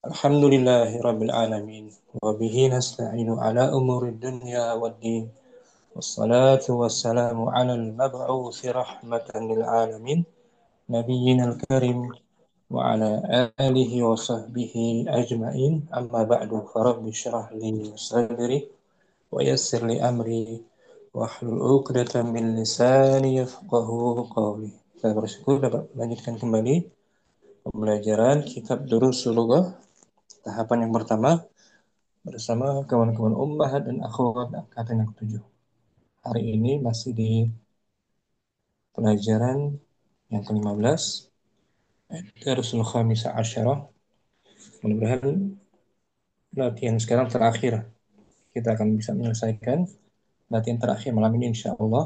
Alhamdulillahi Rabbil Alamin. Wabihi nasta'inu ala umuri dunya wad din. Wassalatu wassalamu ala al-mab'uthi rahmatan lil alamin. Nabiyyina al-karim wa ala alihi wa sahbihi ajma'in. Amma ba'du farabbi syrah li sadri wa yassir li amri wa hlul 'uqdatam min lisani yafqahu qawli. Saya bersyukur dapat melanjutkan kembali pembelajaran kitab Durusul Lughah tahapan yang pertama bersama kawan-kawan ummahat dan akhwat angkatan yang ketujuh. Hari ini masih di pelajaran yang ke-15 Darusul Khamisa Asyarah. Mudah-mudahan latihan sekarang terakhir. Kita akan bisa menyelesaikan latihan terakhir malam ini insya Allah.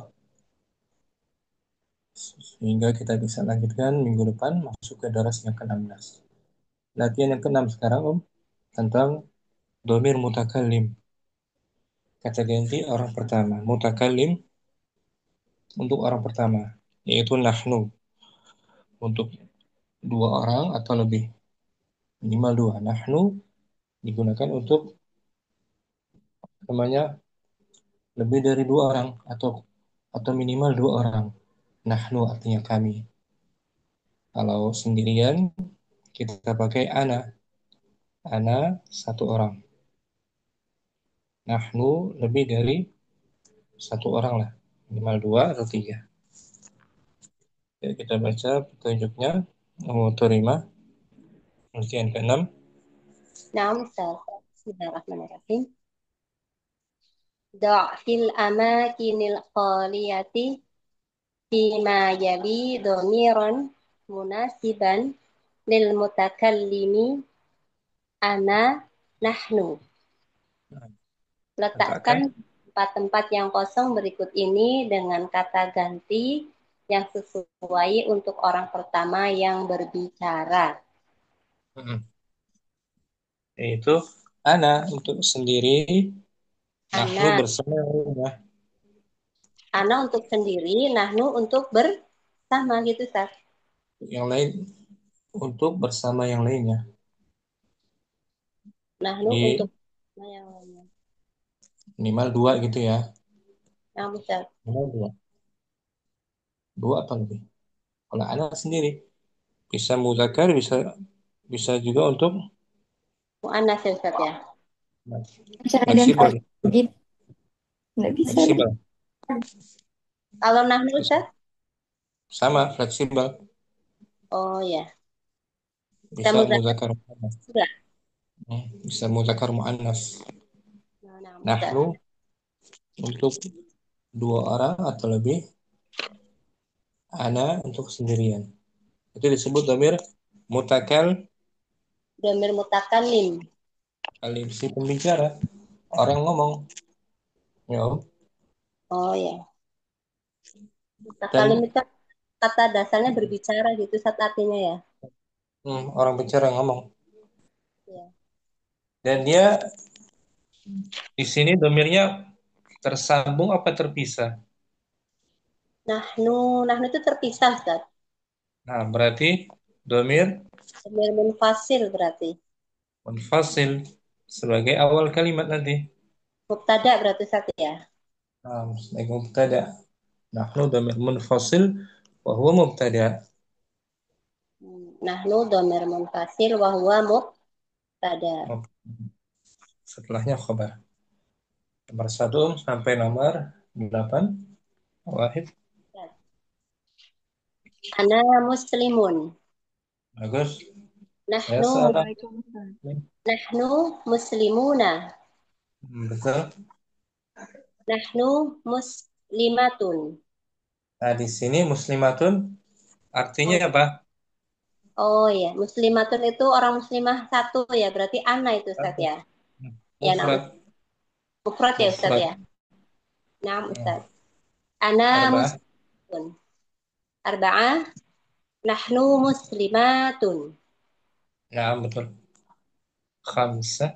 Sehingga kita bisa lanjutkan minggu depan masuk ke daras yang ke-16. Latihan yang ke-6 sekarang tentang domir mutakallim. Kata ganti orang pertama. Mutakallim untuk orang pertama, yaitu nahnu. Untuk dua orang atau lebih, minimal dua. Nahnu digunakan untuk namanya lebih dari dua orang atau minimal dua orang. Nahnu artinya kami. Kalau sendirian kita pakai ana. Ana satu orang. Nahnu lebih dari satu orang lah. Minimal dua atau tiga. Ya, kita baca petunjuknya. Nomor terima. Pengertian ke-6. Naam, Ustaz. Bismillahirrahmanirrahim. Da' fil amakinil qaliyati fima yali dhamiran munasiban lil mutakallimi ana nahnu. Letakkan Letakkan tempat-tempat yang kosong berikut ini dengan kata ganti yang sesuai untuk orang pertama yang berbicara. yaitu ana untuk sendiri, nahnu Ana, bersama ya. ana untuk sendiri, nahnu untuk bersama gitu, Ustaz. Yang lain untuk bersama yang lainnya. Nahnu Jadi untuk yang lainnya. minimal dua gitu ya. Nah, Ustaz. Minimal dua. Dua atau lebih. Kalau anak sendiri bisa muzakkar, bisa bisa juga untuk Mu'annas ya, Ustaz ya. Bisa ada yang fleksibel. gitu, nggak bisa deh. Fleksibel. Kalau nahnu, Ustaz? Sama fleksibel. Oh ya. Kita Bisa muzakkar muzakkar muannas. juga. Bisa muzakkar muannas. Nah, Ustaz. Nahnu untuk dua orang atau lebih, ana untuk sendirian. Itu disebut dhamir mutakal Dhamir mutakallim. alim si pembicara, orang ngomong. Ya, Om. Oh ya. Mutakallim Dan itu kata dasarnya berbicara gitu, Ustaz artinya ya. orang bicara ngomong. Ya. Dan dia di sini domirnya tersambung apa terpisah? Nahnu itu terpisah, Ustaz. Nah, berarti domir Dhamir munfasil berarti. munfasil sebagai awal kalimat nanti. Mubtada berarti, Ustaz ya. Nah, sebagai mubtada. Nahnu domir munfasil wa huwa mubtada. Nahnu dhamir munfasil wa huwa mubtada. Setelahnya khabar. Nomor 1 sampai nomor 8. Wahid. Ana muslimun. Bagus. Saya Nahnu salah. Waalaikumsalam. nahnu muslimuna. Betul. Nahnu muslimatun. Nah, di sini muslimatun artinya Oh, apa? oh ya, muslimatun itu orang muslimah satu ya, berarti ana itu Ustaz ya. Ya, nah, Mufrad. mufrad ya Ustaz Mufrad. ya. Nah, Hmm. Ustaz. Ana Arba'ah. muslimun. Arba'ah. Nahnu muslimatun. Ya, betul. Khamsah.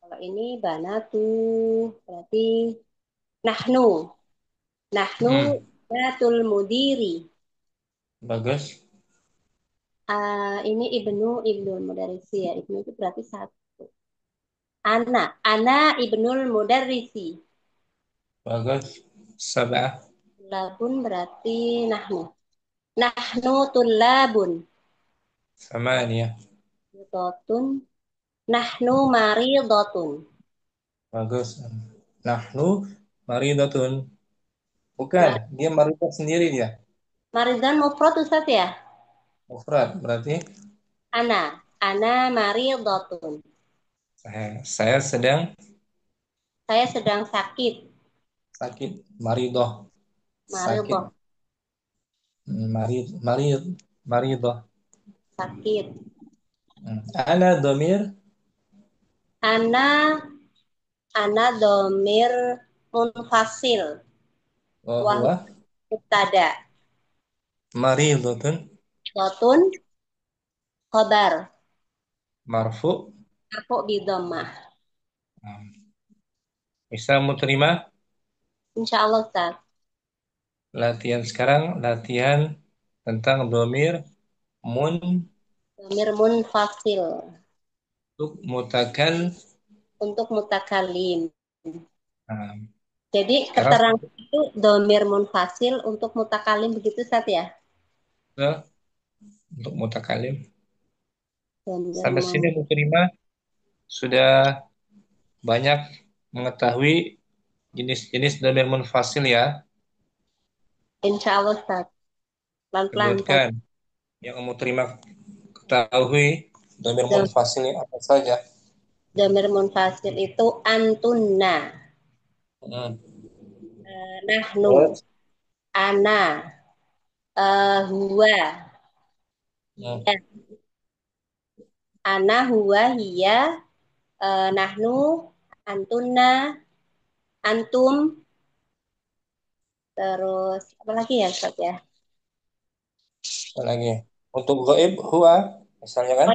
Kalau ini banatu, berarti nahnu. Nahnu Hmm. batul mudiri. Bagus. Ini Ibnul Mudarrisi ya. Ibnu itu berarti satu. Ana Ibnul Mudarrisi. Bagus. Sab'ah. Labun berarti nahnu. Nahnu tullabun. Samaniyah. Dotun. Nahnu maridotun. Bagus. Nahnu maridatun. Bukan, Ma- dia maridat sendiri dia. Maridon mufrad Ustaz ya? Mufrad berarti Ana maridotun. saya sedang Saya sedang sakit. sakit. Maridoh. Sakit. Maridoh, Maridoh. sakit. Ana domir. Ana, ana domir munfasil. Wahyu Wahwa mubtada. maridatun. Dotun khobar. Marfu. Marfu bi dhammah. Bisa mau terima Insya Allah Ustaz. latihan sekarang, latihan tentang domir mun Domir munfasil. untuk mutakal. Untuk mutakalim. Nah, Jadi sekarang keterangan itu domir munfasil untuk mutakalim begitu Ustaz ya? sudah untuk mutakalim. Domir Sampai sini mau terima sudah banyak mengetahui jenis-jenis domir munfasil ya. Insya Allah Ustaz. Pelan-pelan Ustaz. Sebutkan yang kamu terima ketahui domir Dom- munfasil apa saja. Domir munfasil itu antunna, Hmm. nahnu, Terus, ana, huwa, hmm. ya. Ana, huwa, hiya, nahnu, antunna, antum, terus apa lagi ya Ustaz ya? Apa lagi untuk gaib huwa misalnya kan.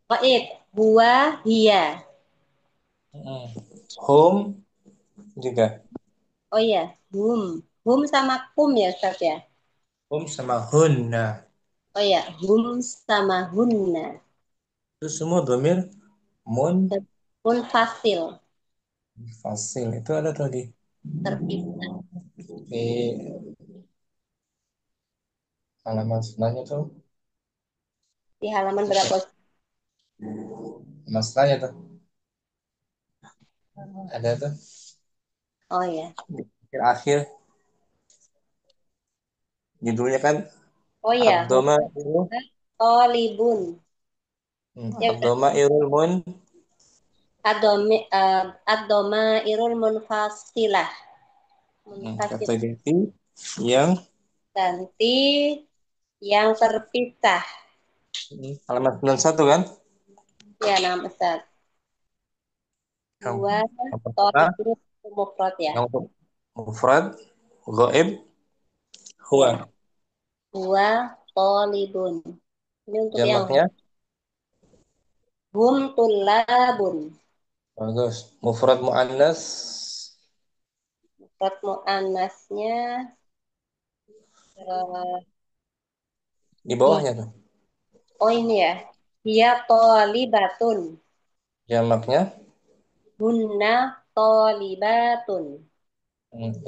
Qaid, huwa, hiya. Hmm. Hum juga. Oh iya, hum sama kum ya Ustaz ya? Hum sama hunna. Oh iya, hum sama hunna. Itu semua domir Munfasil, munfasil. Itu ada tadi terpisah. di halaman sebenarnya tuh. Di halaman berapa Ustaz? Masalahnya tuh ada tuh Oh iya, di akhir judulnya kan oh iya, Abdoma Iru. Tolibun. Ya, Ustaz. Abdoma Irul Mun. Ad-doma irul munfasilah. Kata Munfasil. ganti yang Ganti yang terpisah. halaman 91 kan. Ya, nama Ustaz. Yang, Dua, yang pertama Tolibun mufrad ya. yang untuk mufrad gaib Ya, huwa. dua, Tolibun. Ini untuk yang Jamaknya hum tulabun. bagus. Mufrad muannas Mufrad muannasnya eh, di bawahnya tuh. oh ini ya. Dia tolibatun. Jamaknya Hunna tolibatun.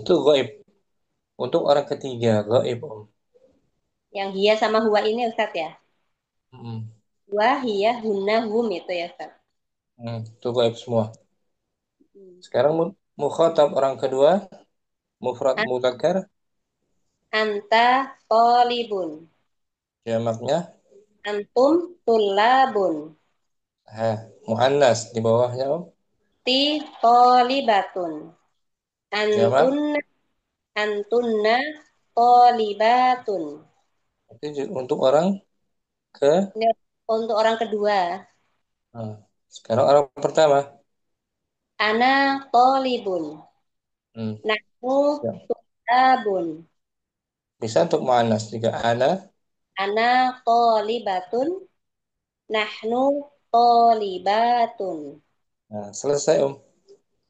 itu gaib untuk orang ketiga gaib om. Yang hia sama huwa ini Ustaz ya. Hmm. Huwa, hia, hunna, hum itu ya Ustaz. Itu gaib semua. Hmm. Sekarang mukhatab orang kedua mufrad An- mudzakkar Anta tolibun. jamaknya Antum tulabun. muannas di bawahnya om. Ti tolibatun. Jamak Antunna, antunna tolibatun. itu untuk orang ke. Ini untuk orang kedua. Nah, sekarang orang pertama. Ana tolibun. Hmm. Nahnu Ya. tulabun. Bisa untuk muannas juga ana. Ana tolibatun. Nahnu tolibatun. Nah, selesai om,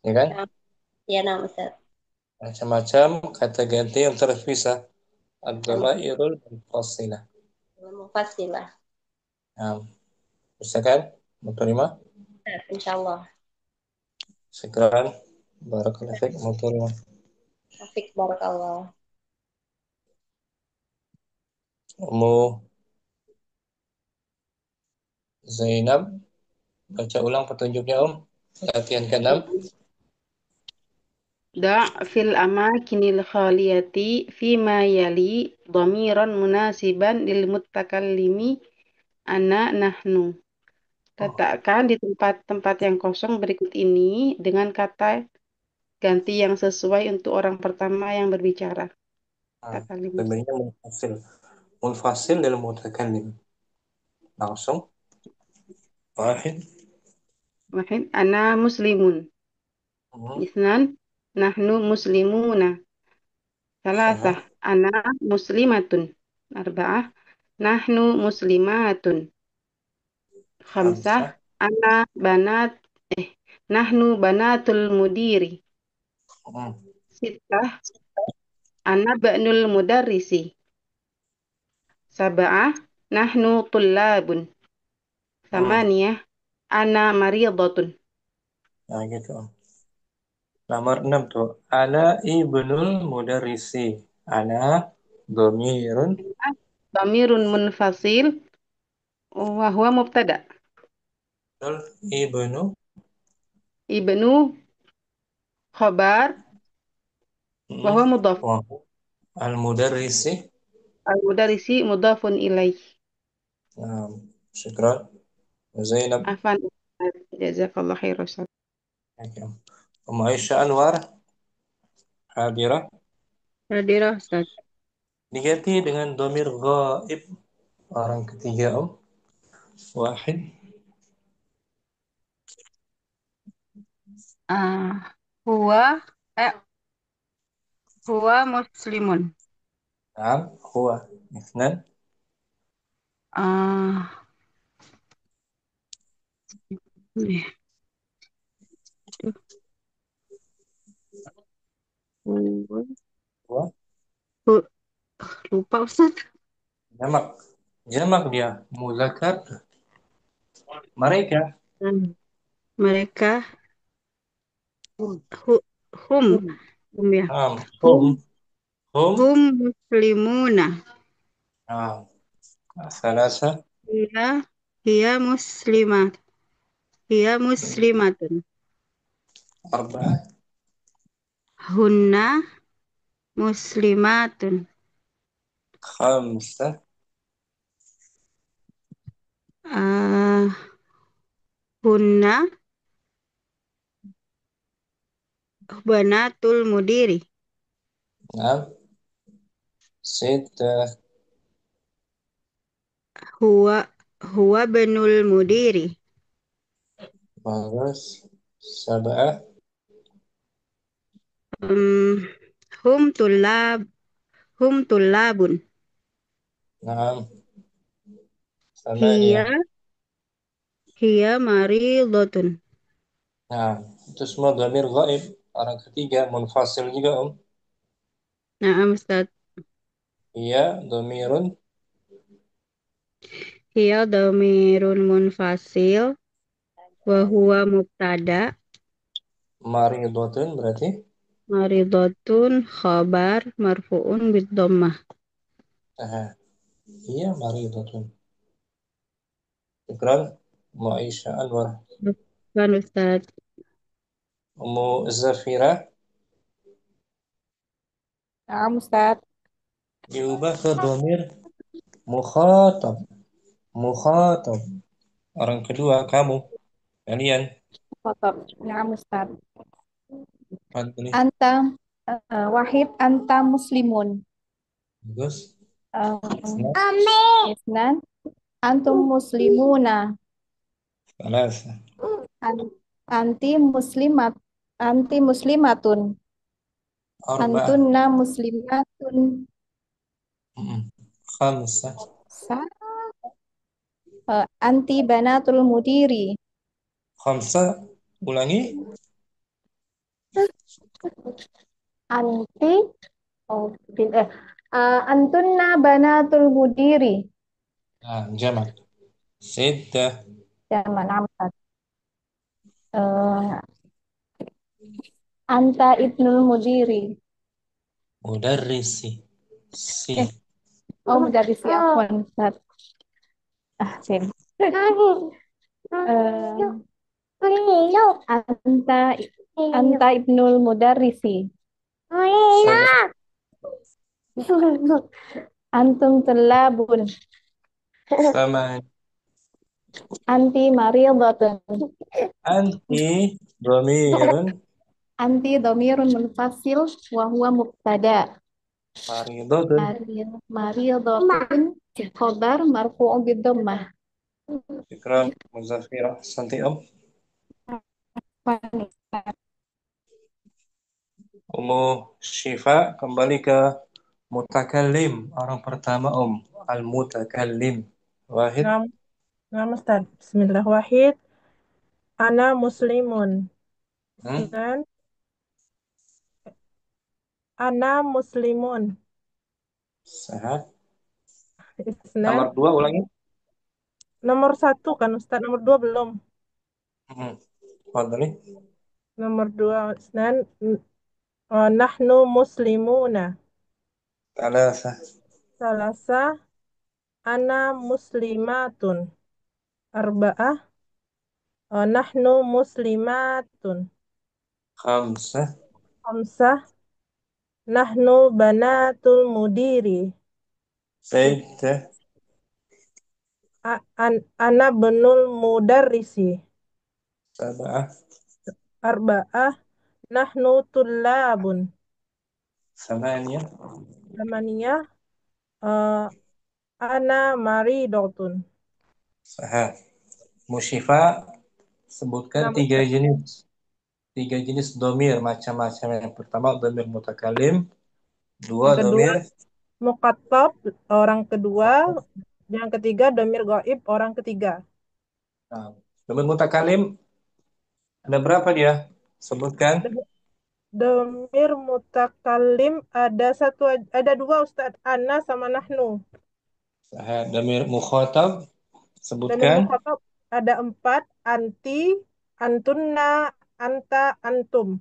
ya kan? Nah, ya nama Ustaz. Macam-macam kata ganti yang terpisah. Nama Ad-dhamairul munfasilah. Mufassilah. Nah, bisa kan? Mau terima? Insya Allah. Sekarang barakallahu fiik mau terima. Asik barakallah. Mau Zainab baca ulang petunjuknya Om. Latihan ke-6. ضع في الأماكن الخالية فيما يلي ضميرا مناسبا للمتكلم أنا نحن. Letakkan di tempat-tempat yang kosong berikut ini dengan kata ganti yang sesuai untuk orang pertama yang berbicara. Nah, Takalim. sebenarnya munfasil. Munfasil dalam mutakallim. Langsung. Wahid. Wahid, ana muslimun. Hmm. Isnan, nahnu muslimuna. Salasah, Aha. ana muslimatun. Arba'ah, nahnu muslimatun. Khamsah, Khamsah. ana banat, nahnu banatul mudiri. Hmm. Sittah, ana ba'nul mudarrisi. Sab'ah, nahnu tullabun. Hmm. Samaniyah, ana maridatun. Nah, gitu Om. Nomor 6 tuh. Ana ibnul mudarrisi. Ana dhamirun. Dhamirun munfasil wa huwa mubtada. Betul. Ibnu. Ibnu khabar wa Hmm. huwa mudhaf. Wah. Al-mudarrisi. Al-mudarrisi mudhafun ilaih. Nah, syukran. Zainab. Afan. Jazakallah khair Ustaz. Oke. Om Aisyah Anwar. Hadirah. Hadirah, Ustaz. Diganti dengan domir ghaib. Orang ketiga Om. Wahid. Ah, huwa, eh, huwa muslimun. Naam. Huwa. Ithnan. Ah, eh, huwa, Huwa. hu- lupa Ustaz. Jamak. Jamak dia. Muzakkar. Mereka. Hmm, Mereka, hu- hum, hum ya, Naam. hum, Hum. Hum. hum muslimuna. Naam. Salasa. Hiya, hiya muslimat, hiya muslimatun. Arba'ah. Hunna muslimatun. Khamsah. Ah, hunna banatul mudiri. Naam. Sittah. Huwa, huwa benul mudiri. Bagus. Sab'ah. Hmm, hum tulab, hum tulabun. Naam. Hiya, Samaniyah. hiya maridotun. Nah, itu semua dhamir ghaib. Orang ketiga munfasil juga Om. Naam Ustaz. Iya, dhamirun Hiya dhamirun munfasil wa huwa mubtada, maridatun berarti. maridotun khabar marfu'un bid dhammah. Aha. Iya, maridatun. Syukran. Mu'aisyah Anwar. Kan Ustaz. Ummu Zafira Naam, Ustaz. diubah ke dhamir mukhatab. Mukhatab. Orang kedua kamu, kalian. Kotor. Naam, Ustaz. Fadli. Anta, Wahid, anta muslimun. Bagus. Um, Isna. Isnan, antum muslimuna. Salasa. An- Anti muslimat, anti muslimatun. Arba'ah. Antunna muslimatun. Mm-mm. Khamsah. Sa, anti banatul mudiri. Khamsah. Ulangi. Anti, antunna banatul mudiri. Nah, jamak. ستة. Jamak nama. Eh, Anta ibnul mudiri. مدرسي. سي. Eh, oh menjadi si Afwan. Ustaz. Sin. Anta Anta ibnul mudarrisi. سبعة. Antum telabun. ثمانية. Anti maridatun. أنت ضمير Anti domirun munfasil wa huwa mubtada. مريضة. Maridatun khobar marfu'un bidhammah. شكرا مزفرة، أحسنتي Umu Syifa, kembali ke mutakallim, orang pertama al-mutakallim. Wahid. Nam, nama Ustaz. Bismillah. Wahid. Ana muslimun. Hmm? Isnan. Ana muslimun. Sehat. Isnan. Nomor dua ulangi. Nomor satu kan Ustaz. Nomor dua belum. Hmm. Fadhali. Nomor dua. Isnan. Nahnu muslimuna. Talasa. Salasa. Ana muslimatun. Arba'ah. Nahnu muslimatun. Khamsah. Khamsah. Nahnu banatul mudiri. Sittah. Ana benul mudarrisi. Sab'ah. Arba'ah. Nahnu tullabun. Samaniyah. Zamaniyah. eh, Ana maridotun. Sehat. Musyifa, sebutkan Nama tiga jenis domir macam-macam. Yang pertama domir mutakalim, dua yang kedua domir mukhatab orang kedua, yang ketiga domir gaib orang ketiga. nah, domir mutakalim ada berapa dia? Sebutkan. Domir mutakallim ada dua Ustadz, ana sama nahnu. Sehat. Domir mukhatab, Domir sebutkan. mukhatab ada empat, anti, antunna, anta, antum.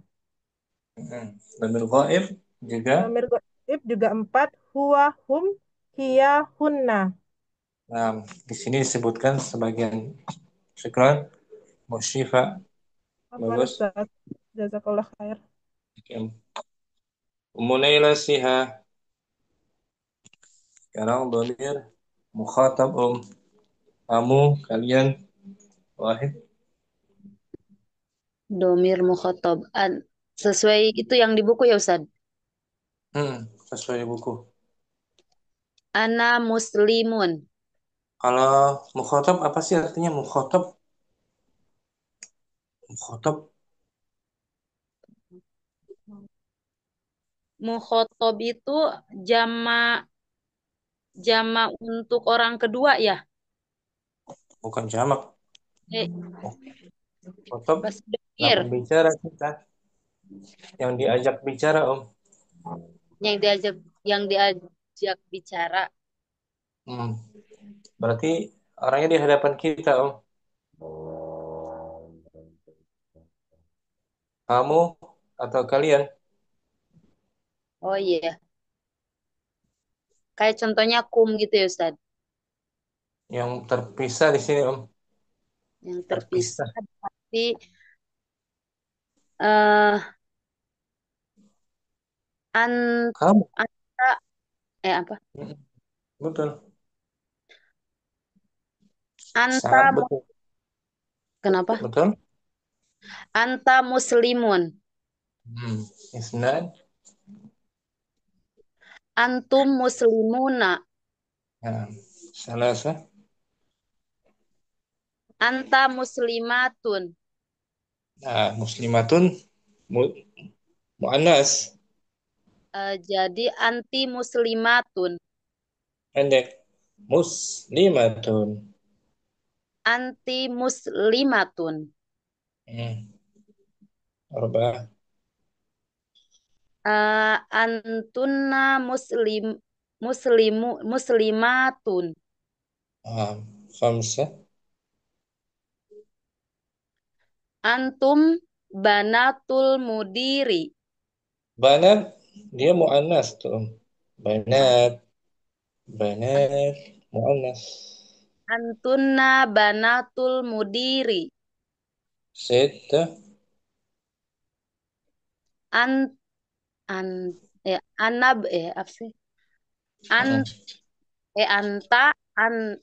Domir ghaib juga. Domir gaib juga empat, huwa, hum, hiya, hunna. Nah, di sini disebutkan sebagian. Syukran. Musyifa. Afwan Bagus. Ustadz, jazakallah khair. Umunayla siha. Sekarang domir mukhatab kamu, kalian. Wahid. Domir mukhatab. Sesuai itu yang di buku ya Ustaz. Sesuai buku. Ana muslimun. Kalau mukhatab apa sih artinya mukhatab? Mukhatab. Mukhatab itu jama jama untuk orang kedua ya. Bukan jamak. Eh, Mukhatab Bas lawan domir bicara kita. Yang diajak bicara, yang diajak bicara. Hmm. Berarti orangnya di hadapan kita, Kamu atau kalian. Oh iya. Kayak contohnya kum gitu ya Ustaz. Yang terpisah di sini, Yang terpisah Terpisah. berarti eh an Kamu. anta apa? Mm, Betul. Anta Sangat betul. kenapa? Betul. Anta muslimun. Isnan. Antum muslimuna. Nah, salasa. Anta muslimatun. Nah, muslimatun mu- muannas. Jadi anti muslimatun. Pendek. Muslimatun. Anti muslimatun. Hmm. Arba'ah. Antunna muslimatun. Khamsah. Antum banatul mudiri. Banat dia muannas tuh. Banat, banat muannas. Antunna banatul mudiri. Sita, An an anab apa sih? An mm, anta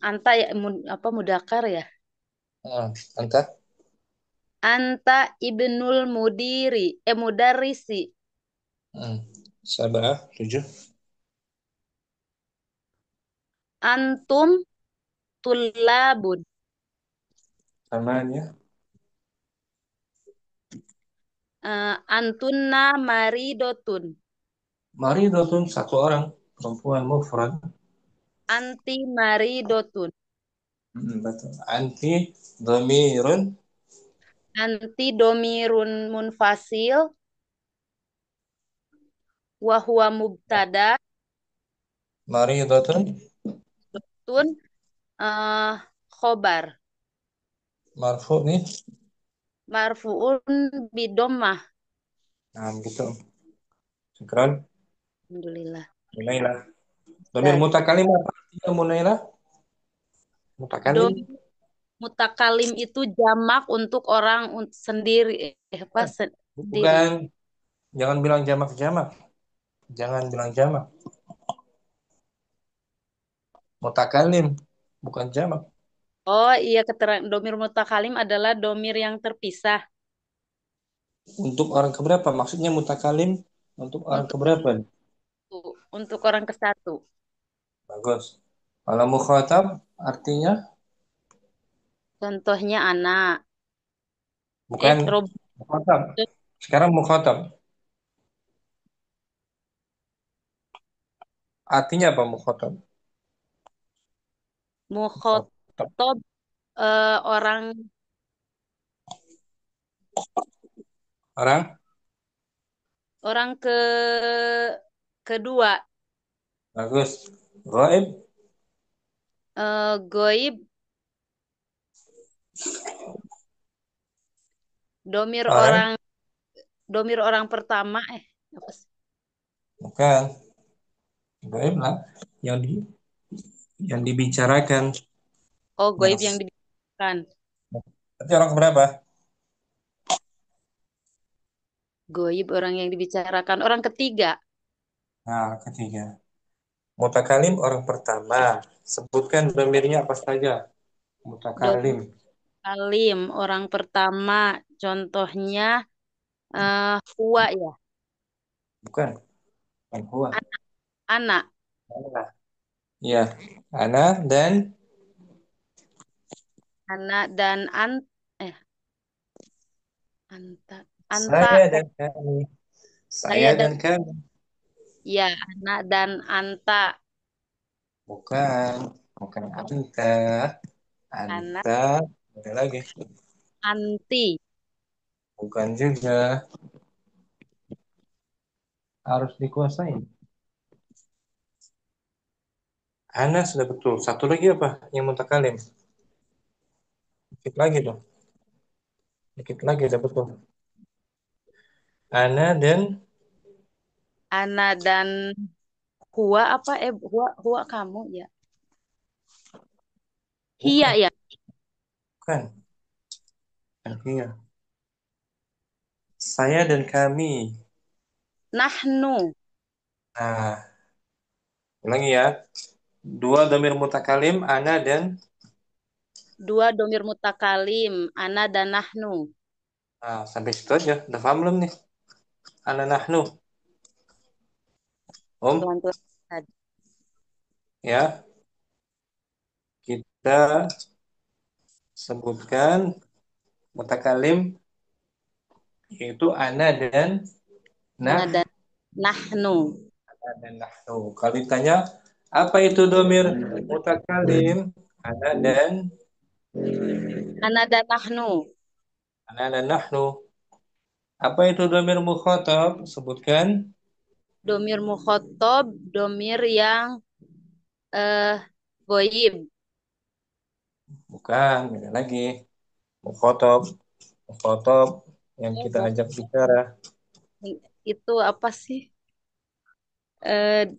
anta ya apa mudakar ya? anta, Anta ibnul mudiri mudarrisi. mm, sabah, 7. Antum tullabun. Namanya Antunna maridotun. Maridotun, satu orang, perempuan mufrad. Anti maridotun. Betul. Anti dhamirun Anti domirun munfasil. Wahuwa mubtada. maridotun Tun khobar. marfu nih. Marfuun bidommah. Nah, gitu. Syukran. Alhamdulillah. Munailah. Dhamir Dan mutakalim apa artinya Munailah? Mutakalim? domir mutakalim itu jamak untuk orang sendiri. Apa sendiri? Bukan. Jangan bilang jamak-jamak. Jangan bilang jamak. Mutakalim. Bukan jamak. Oh iya, keterangan domir mutakalim adalah domir yang terpisah. Untuk orang keberapa? Maksudnya mutakalim untuk orang Untuk keberapa? untuk orang ke satu. Bagus. Kalau mukhatab artinya Contohnya anak. bukan Rob mukhatab. Sekarang mukhatab. Artinya apa mukhatab? Mukhatab. mukhotob orang Orang? orang kedua. Bagus. Ghaib. Goib domir Orang? orang domir orang pertama apa sih? Bukan. Ghaib lah. Yang di yang dibicarakan. Oh, goib yang Yang dibicarakan. berarti orang keberapa? Goib orang yang dibicarakan orang ketiga. Nah, ketiga. Mutakalim orang pertama. Sebutkan dhamirnya apa saja. Domir Mutakalim. alim orang pertama. Contohnya huwa ya. Bukan. Bukan huwa. Anak. Ana. Iya. Ana dan Anak dan eh anta anta saya dan kami. Saya saya dan dan kami. ya anak dan anta. Bukan. Bukan anta. Anak Anta. Ada lagi. anti. Bukan juga. Harus dikuasain. Ana sudah betul. Satu lagi apa? Yang mutakalim. Dikit lagi dong. Dikit lagi udah betul. Ana dan Anak dan huwa apa huwa kamu ya. Hia bukan. ya. Bukan. Artinya saya dan kami. Nahnu. Nah, ulangi ya. Dua dhamir mutakalim, ana dan Dua domir mutakalim. Ana dan nahnu. sampai situ aja. Udah paham belum nih? Ana nahnu. Om, Bantuan. ya. Kita sebutkan mutakalim yaitu ana dan Ana nah. dan nahnu. Ana dan nahnu. Kalau ditanya apa itu dhamir mutakalim? Ana dan Ana dan nahnu. ana dan nahnu. Apa itu dhamir mukhatab? Sebutkan. Domir mukhotob, domir yang goib. Bukan, beda lagi. Mukhatab. Mukhatab yang Oh, kita ajak bicara. itu apa sih? Eh,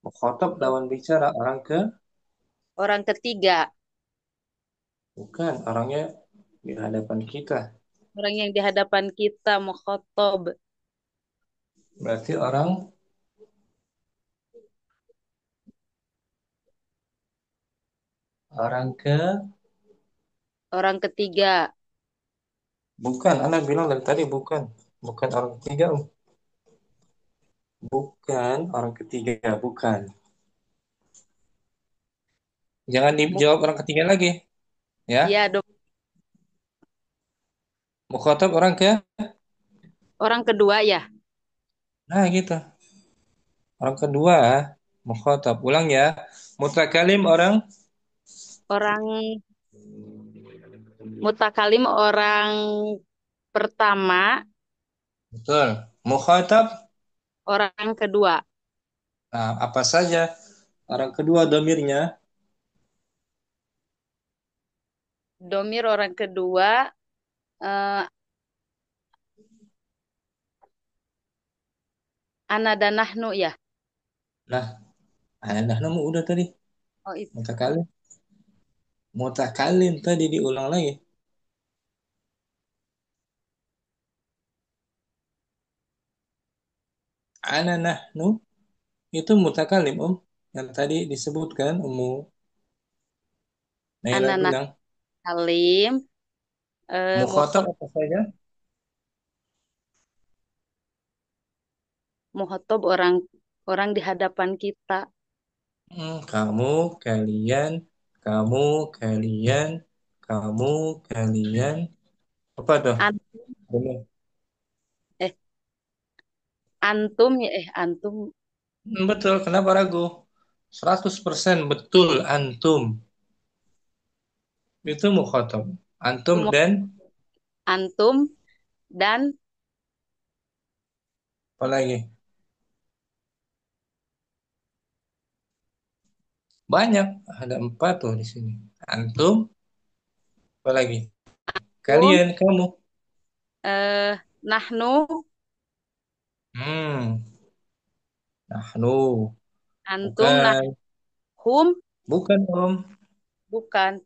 Mukhatab lawan bicara orang ke orang ketiga, bukan orangnya di hadapan kita. orang yang di hadapan kita mukhatab. Berarti orang ke Orang ketiga. bukan. Anda bilang dari tadi bukan. Bukan orang ketiga, Om. Bukan orang ketiga, bukan. Jangan Mu- dijawab orang ketiga lagi, ya. Ya, Mukhatab orang ke orang kedua ya. nah gitu. Orang kedua mukhatab. Ulang ya. Mutakalim orang Orang mutakalim orang pertama, betul. Mukhatab orang kedua. nah, apa saja orang kedua domirnya? Domir orang kedua, eh, ana dan nahnu ya. Nah, nah namu udah tadi. Oh itu. Mutakalim. Mutakalim tadi diulang lagi. Ana nahnu itu mutakalim, Om. Yang tadi disebutkan Ummu Naila Ana bilang. nakalim, Mukhatab apa saja? mukhatab orang orang di hadapan kita. Kamu, kalian, kamu, kalian, kamu, kalian. Apa tuh? An, Benar. eh antum ya antum Betul, kenapa ragu? 100% betul antum. Itu mukhatab. Antum itu dan antum dan apa lagi? Banyak, ada 4 tuh di sini. Antum, apa lagi? tum Kalian, kamu. nahnu Hmm, nahnu. antum Bukan, nahum bukan Om. bukan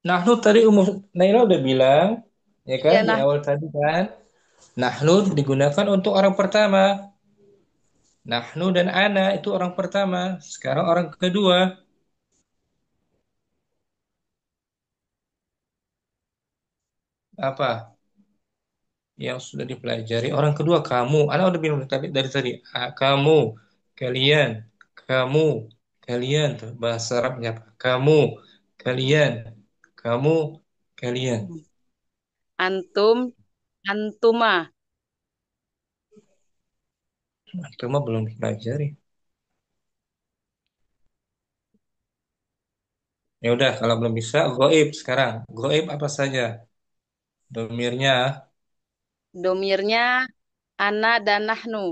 Nahnu tadi Ummu Naila udah bilang, ya kan, ya di nah awal tadi kan. Nahnu digunakan untuk orang pertama. Nahnu dan ana itu orang pertama. Sekarang orang kedua. Apa yang sudah dipelajari? Orang kedua kamu. Ana udah bilang dari tadi. Kamu, kalian, kamu, kalian. Tuh, bahasa Arabnya apa? Kamu, kalian, kamu, kalian. antum antuma Itu mah belum dipelajari. Ya udah, kalau belum bisa, goib sekarang. Goib apa saja? Domirnya. domirnya ana dan nahnu.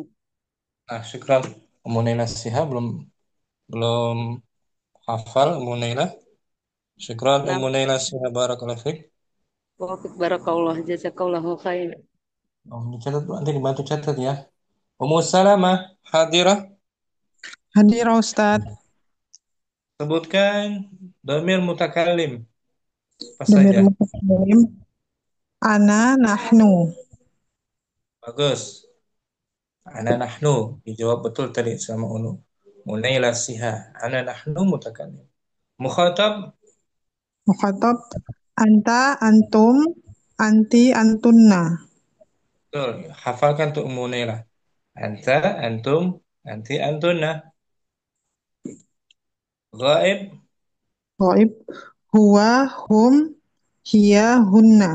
Ah, syukran. Ummu Naila Shihab belum belum hafal Ummu Naila. Syukran Nah, Ummu Naila Shihab barakallahu fiik. wafik barakallah jazakallahu khair. Oh, dicatat, nanti dibantu catat ya. Ummu Salamah hadirah. Hadir Ustadz. Sebutkan domir mutakallim apa Domir saja. mutakallim. Ana, nahnu. Bagus. Ana nahnu. Dijawab betul tadi sama Ummu Naila Shihab. Ana nahnu mutakallim. Mukhatab Mukhatab. Anta, antum, anti, antunna. betul. Hafalkan tuh Ummu Naila. Anta, antum, anti, antunna. Ghaib. Ghaib. Huwa, hum, hiya, hunna.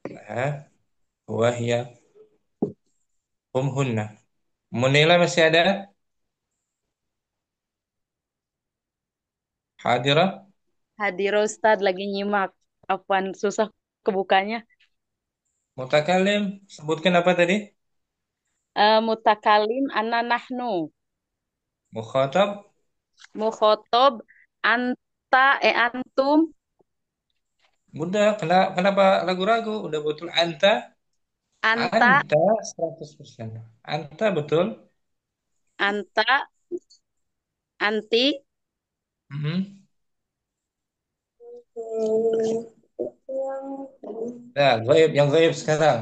Nah, huwa hiya hunna. Munila masih ada? Hadirah? Hadir Ustad lagi nyimak. Apaan susah kebukanya. Mutakalim? Sebutkan apa tadi? Mutakalim ana nahnu. Mukhatab? Mukhotob anta antum Bunda, kenapa ragu-ragu? Udah betul anta, Anta, anta 100%. Anta betul. anta, anti, Mhm. Nah, gaib, yang gaib sekarang.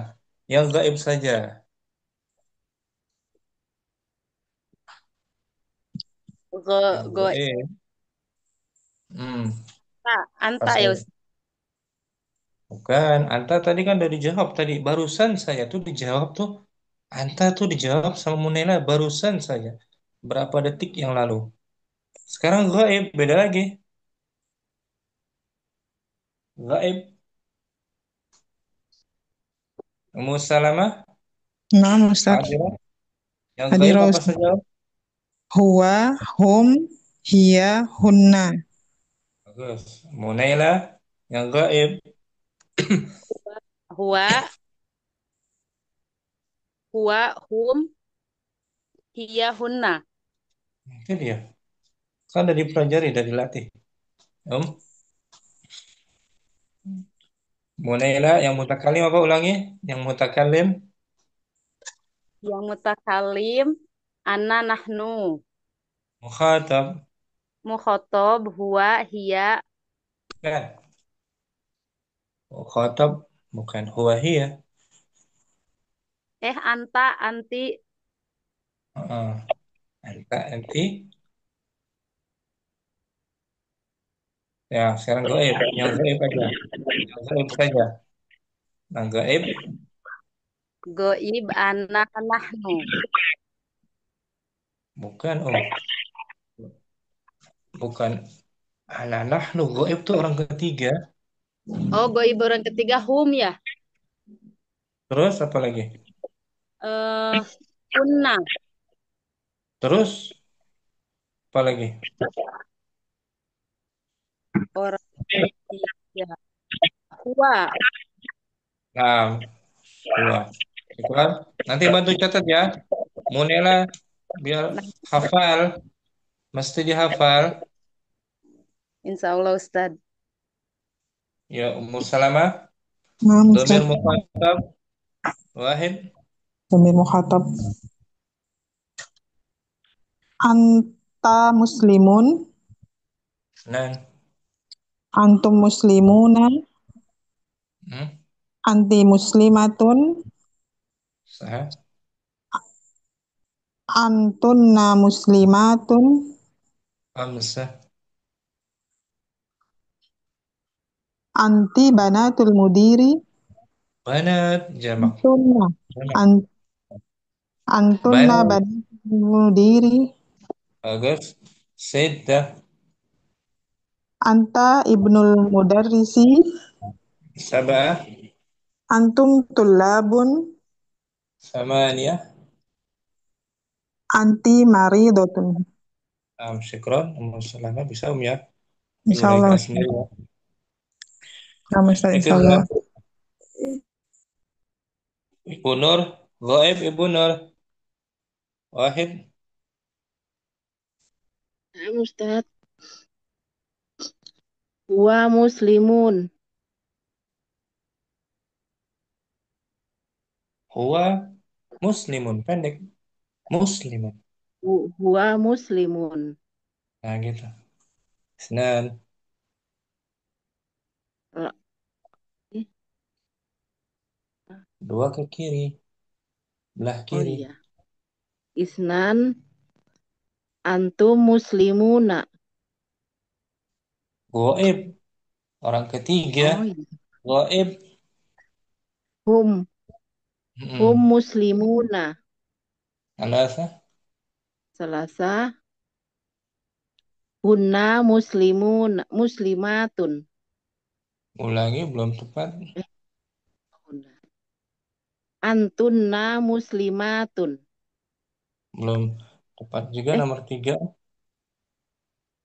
Yang gaib saja. go, Yang go, gaib. Hmm. anta Pas ya saya- Ustaz. Bukan, anta tadi kan udah dijawab tadi. Barusan saya tuh dijawab tuh. Anta tuh dijawab sama Munela barusan saja. Berapa detik yang lalu. Sekarang gaib, beda lagi. Gaib. Musalamah, نعم أستاذ. Adira. Yang gaib حديرة apa أستاذ. saja? هو هم هي هن. Bagus. Munaila, yang gaib. Huwa, hum, hiya, hunna. Itu dia. Kan udah dipelajari, udah dilatih. Om. Munaila, yang mutakalim apa ulangi? Yang mutakalim. Yang mutakalim, ana, nahnu. Mukhatab. Mukhotob, huwa, hiya. Kan? Mukhatab bukan huwa hiya. Anta, anti. Heeh. Anta, anti. Ya, sekarang gaib. Yang gaib aja. Yang gaib saja. Yang gaib Goib, ana, nahnu. bukan Om. Bukan. Anak nahnu gaib tuh orang ketiga. Oh, goib orang ketiga, hum ya. Terus apa lagi? Eh, hunna. Terus apa lagi? Orang ketiga. Huwa. Nah, dua. Iklan. Nanti bantu catat ya. Munela biar Nah, hafal. Mesti dihafal. insya Allah Ustaz. Ya, Ummu Salamah. نعم Domir أستاذ. mukhatab. Wahid. ضمير مخاطب. أنت مسلم. Nah. أنتم مسلمون. Hmm. أنت مسلمة. Sah. أنتن مسلمات. Amsah. أنت بنات المدير. Banat. Jamak. أنتن Jamak. أن- أنتن Banat. بنات المدير. Bagus. Siddah. أنت ابن المدرس. Sabah. أنتم طلاب. Samaniyah. أنت مريضة. Syukron. Ummu Salamah bisa ya. إن Ibu شاء الله Haika أستاذ. sendiri ya. نعم أستاذ إن Itu شاء الله. Ibu Nur. Gaib Ibu Nur. Wahid. Ustaz, huwa muslimun. Huwa muslimun. Pendek. Muslimun. Huwa muslimun. Nah gitu. Isnan. Ra- eh, Dua ke kiri. Belah Oh kiri. iya. Isnan antum muslimuna. Gaib. Orang ketiga. Oh iya. Gaib. Hum Mm-mm. muslimuna. Alasa. Selasa hunna muslimatun. Ulangi belum tepat. Eh, hunna. Antunna muslimatun. Belum tepat juga Eh, nomor tiga.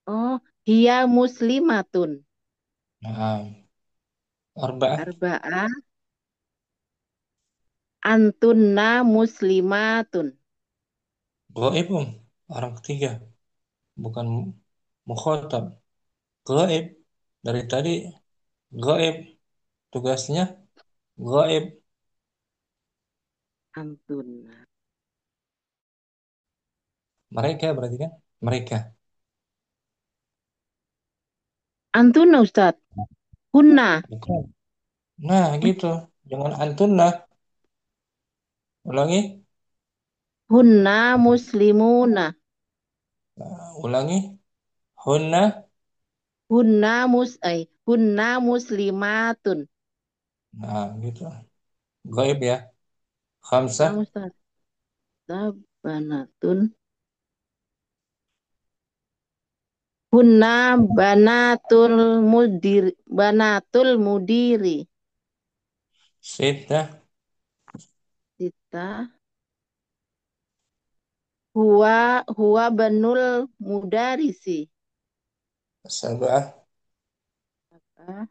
oh, hiya muslimatun. Nah. Arba'ah. Arba'ah antunna muslimatun. Gaib. Orang ketiga. Bukan mukhatab. Gaib. Dari tadi gaib. tugasnya gaib. Antuna. Mereka berarti kan? Mereka. Antuna Ustaz. Hunna. Bukan. Nah, gitu. Jangan antuna. Ulangi. Hunna muslimuna. Nah, ulangi. Hunna. Hunna muslimatun. Nah, gitu. Gaib ya. Khamsah. Nah, Ustaz. Banatun. Hunna banatul mudiri. Sittah. Sita. Huwa banul mudarisi. Sab'ah. Ah,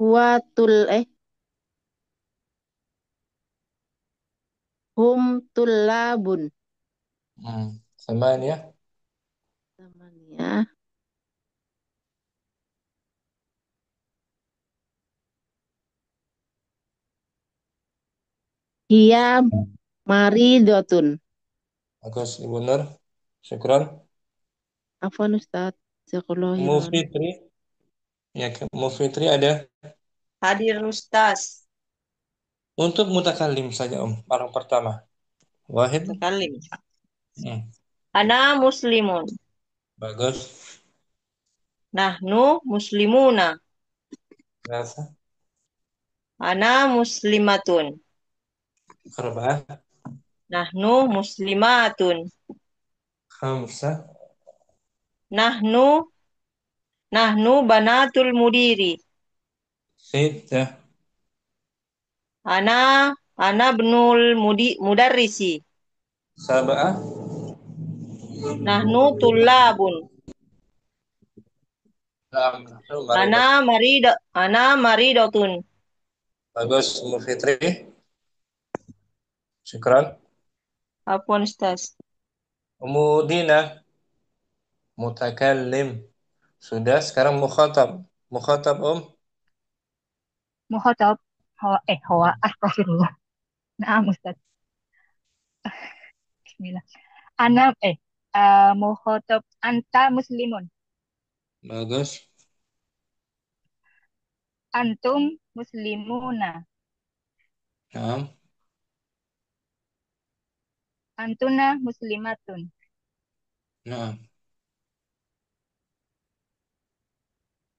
Huwa tul hum tullabun. Samaniyah. Namanya. Hiya maridotun. Bagus, Ibu Nur. Syukran. Afwan Ustaz. Jazakallahu Umu khairan. Fitri. Ya, Umu Fitri ada. Hadir Ustaz. Untuk mutakallim saja, Om. Orang pertama. Wahid. Mutakallim. Hmm, Ana muslimun. Bagus. Nahnu muslimuna. Rasa. Ana muslimatun. Arba'ah. Nahnu muslimatun. Khamsah. Nahnu banatul mudiri. Sittah. Ana bnul mudarrisi. Sab'ah. Nahnu tullabun. Naam. Maridat. Ana maridotun. Bagus, Umu Fitri. Syukran. Afwan Ustaz. Umu Dina. Mutakallim. Sudah, sekarang mukhatab. Mukhatab, Om. Mukhatab. Hawa. Astagfirullah. Nah, Ustaz. Bismillah. Ana, mukhatab anta muslimun. Bagus. Antum muslimuna. Naam. Antuna muslimatun. Naam.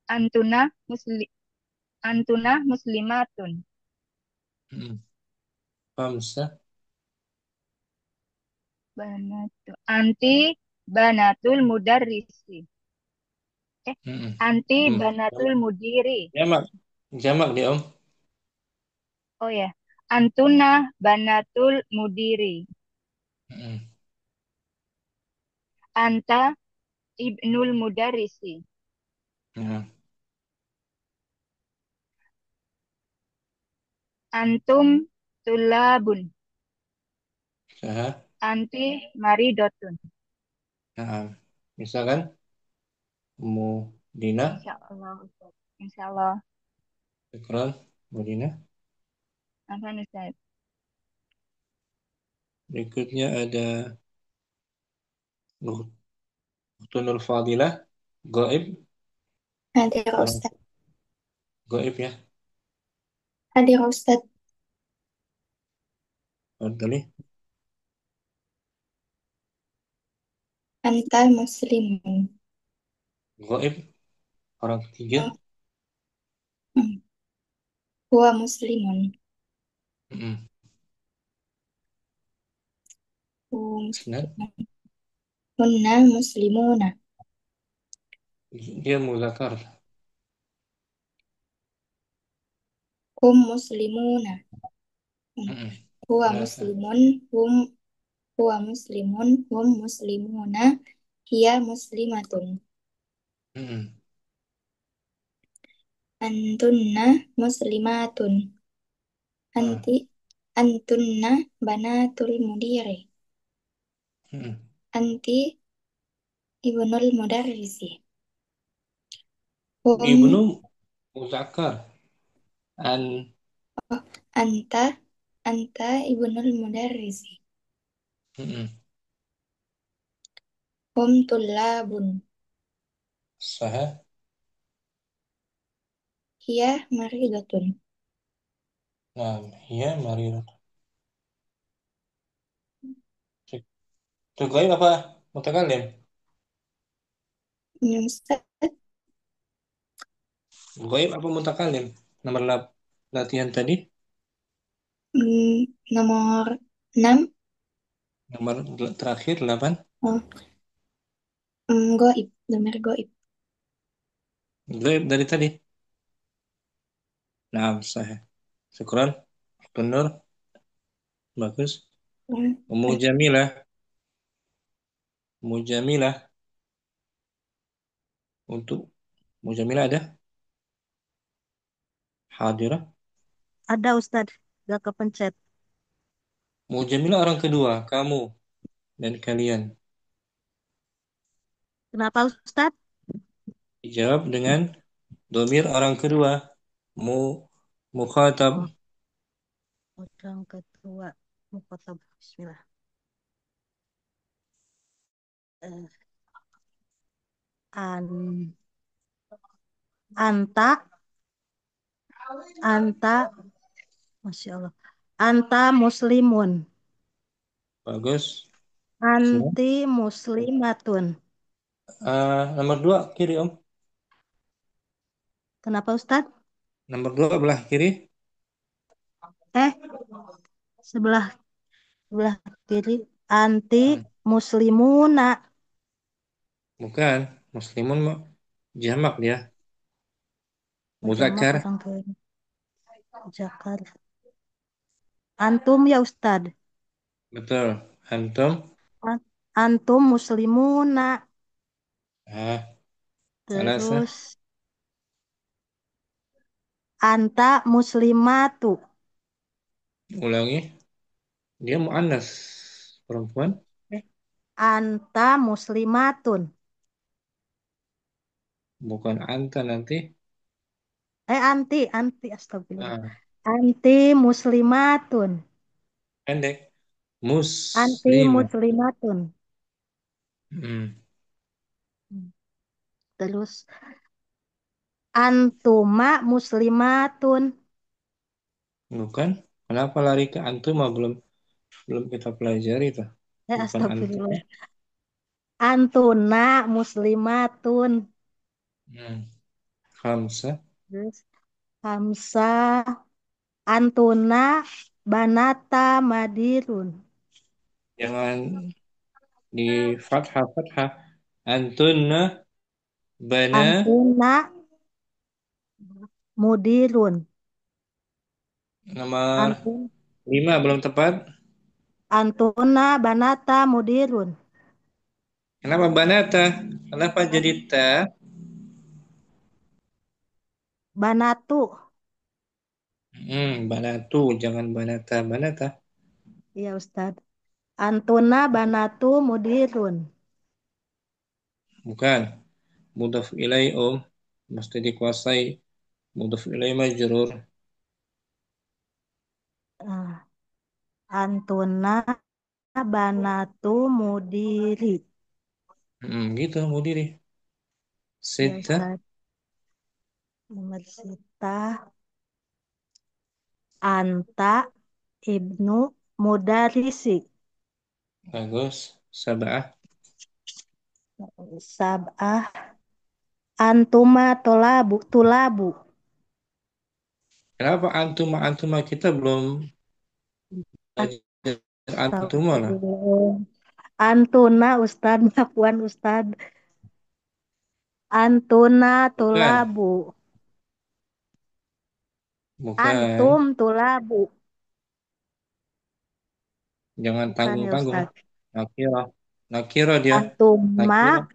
Antuna antuna muslimatun. Khamsah. Anti banatul mudarrisi. Anti Hmm. banatul mudiri. Jamak. Jamak dia, Om. Oh ya. Antuna banatul mudiri. Anta ibnul mudarrisi. Ya. Antum tulabun. Saha. Anti maridotun. Naam. Misalkan Umu Dina. Insyaallah. Insyaallah. Syukran. Umu Dina. Apa Ustaz? Berikutnya ada Ukhtunul Fadilah. Gaib. Hadir Orang Ustaz. gaib ya. Hadir Ustaz. Fadli. Anta muslimun. Gaib. Orang ketiga. Huwa muslimun. Huwa Isnan. muslimun. Hunna muslimuna. Dia muzakkar. Hum muslimuna. Huwa Thalatha. muslimun. Huwa muslimun. Hum muslimuna. Hiya muslimatun. Antunna muslimatun. Antunna banatul mudiri. Anti ibnul mudarrisi. Ibnu muzakkar. An. Oh, anta, anta ibnul mudarrisi. Mm-mm. Hum tullabun. Saha. Hiya maridatun. Nah, iya marilah. Itu apa? Mutakalim. Ustaz, Goib apa mutakalim? Nomor latihan tadi. nomor 6. Nomor terakhir 8. Oh, goib, domir goib. Goib dari tadi. Nah, sahih. Syukran. Benar. Bagus. Ummu Jamilah. Ummu Jamilah. Untuk Ummu Jamilah ada? Hadirah. Ada Ustadz, gak kepencet. Ummu Jamilah orang kedua. Kamu dan kalian. Kenapa Ustadz? Dijawab dengan domir orang kedua. Mukhatab. Oh, orang kedua. Mukhatab. Bismillah. Eh, an, anta, anta, Masya Allah. Anta muslimun. Bagus. Anti muslimatun. Nomor 2 kiri Om. Kenapa Ustadz? Nomor 2 belah kiri. Sebelah sebelah kiri. Anti muslimuna. Bukan. Muslimun jamak dia. Jamak Muzakkar. orang kiri. Jakar. Antum ya Ustadz. Betul. Antum. Antum muslimuna. Salasa. Terus anta muslimatu. Ulangi. Dia muannas. Perempuan. Anta muslimatun. Bukan anta nanti. Anti astagfirullah. Anti muslimatun. Pendek. Anti Muslimah. muslimatun. Terus antuma muslimatun. Bukan. Kenapa lari ke antum? Belum kita pelajari itu. Bukan antum. Astagfirullah. Antuna muslimatun. Khamsa. Terus Hamsa antuna banata madirun. Jangan di fathah. Antunna bana. Antuna mudirun. Nomor 5 belum tepat. Antuna banata mudirun. Kenapa banata? Kenapa jadi ta? Banatu. Banatu, jangan banata. Banata. Iya Ustaz. Antuna banatu mudirun. Bukan. Mudhaf ilai mesti dikuasai. Mudhaf ilai majrur. Antuna banatu mudiri. Gitu mudiri. Ya Sita. Ustaz. Nomor sita. Anta ibnu mudarisi. Bagus. Sab'ah. Sab'ah. Antuma tulabu. Kenapa antuma kita belum belajar antuma lah? Antuna Ustad, Afwan Ustad. Antuna tulabu. Bukan. Antum tulabu. Jangan Bukan ya tanggung-tanggung. Ustad. Nakira dia. Antuma. Nakira.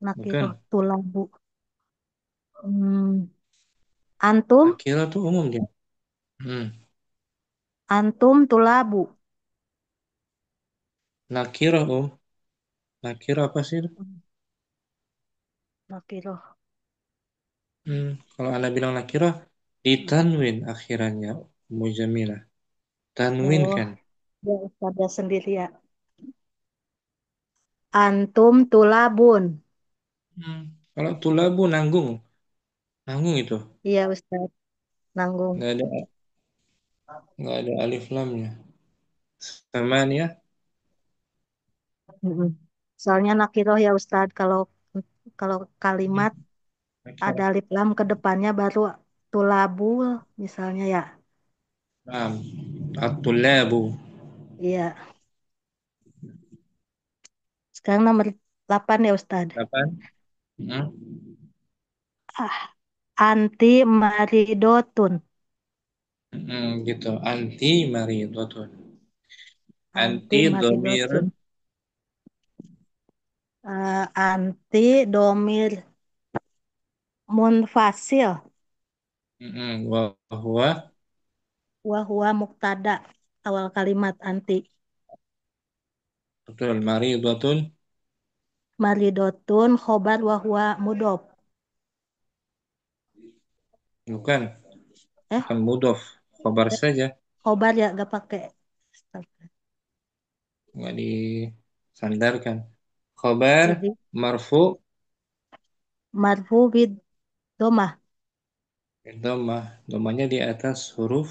Nakiro Bukan. tulabu. Antum. Nakira tuh umum dia. Antum tulabu. Nakira Nakira apa sih? Nakiro. Kalau Anda bilang nakirah, ditanwin akhirannya, Mujamilah. Tanwin Oh, kan? ya Ustazah sendiri ya. Antum tulabun. Kalau tulabu nanggung, nanggung itu. Iya Ustaz, nanggung. Nggak ada alif lamnya. Samaniyah, Mm-mm. Soalnya nakiroh ya Ustaz, kalau kalau kalimat ada nakirah. alif lam ke depannya baru tulabul misalnya ya. Naam. At-tullabu. Iya. Sekarang nomor 8 ya Ustaz. Kapan? Hmm? Ah, anti maridotun. Gitu. Anti maridotun. Anti Anti domir. maridotun. Anti domir munfasil. Wahwa. Wahwa muktada. Awal kalimat anti. Betul. Maridotun. Maridotun khobar wahwa mudof. Bukan. Eh, Bukan mudof. Khabar saja. khobar ya gak pakai. Nggak disandarkan. Khabar. Jadi Marfu. marfu bid domah. Domah. Domahnya di atas huruf.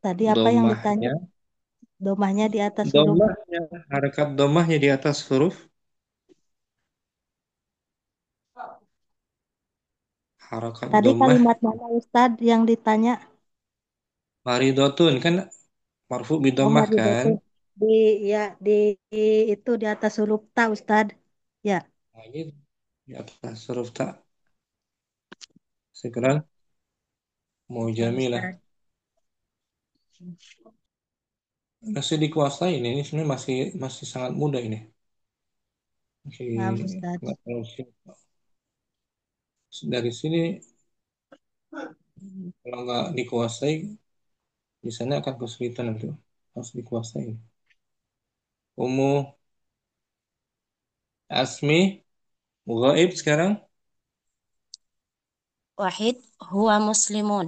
Tadi apa yang ditanya? Domahnya. Domahnya di atas huruf. Domahnya. Harakat domahnya di atas huruf. Harakat Tadi domah. kalimat mana Ustadz yang ditanya? Maridotun. Kan marfu Oh, bidomah kan. maridotun. Di ya di itu di atas huruf ta Ustadz. Ya, Nah, ini di atas huruf tak. Sekarang mau ya jamilah. Ustadz. Masih dikuasai ini sebenarnya masih sangat mudah ini. Masih Nah, Ustadz. nggak terlalu dari sini kalau nggak dikuasai di sana akan kesulitan itu. Harus dikuasai. Umu Asmi Ghaib sekarang. Wahid huwa muslimun.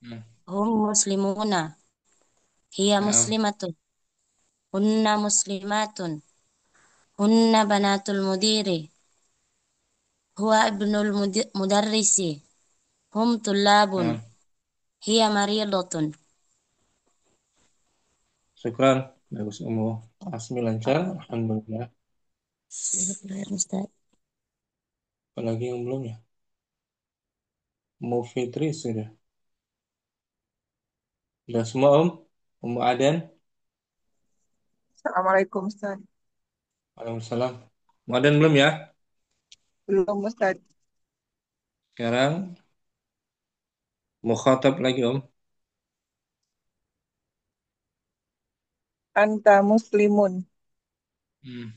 Hmm. Hum muslimuna. Hiya Nah, muslimatun. Hunna muslimatun. Hunna banatul mudiri. Huwa ibnul mudarrisi. Hum tullabun. nah, Hiya maridatun. syukran. Bagus Umu Asmi lancar. Alhamdulillah. Ustaz. Apalagi yang belum ya? Umu Fitri sudah. Sudah semua Umu Adan. Assalamualaikum Ustaz. Waalaikumsalam. Umu Adan belum ya? Belum Ustaz. Sekarang mukhatab lagi Anta muslimun. Hmm.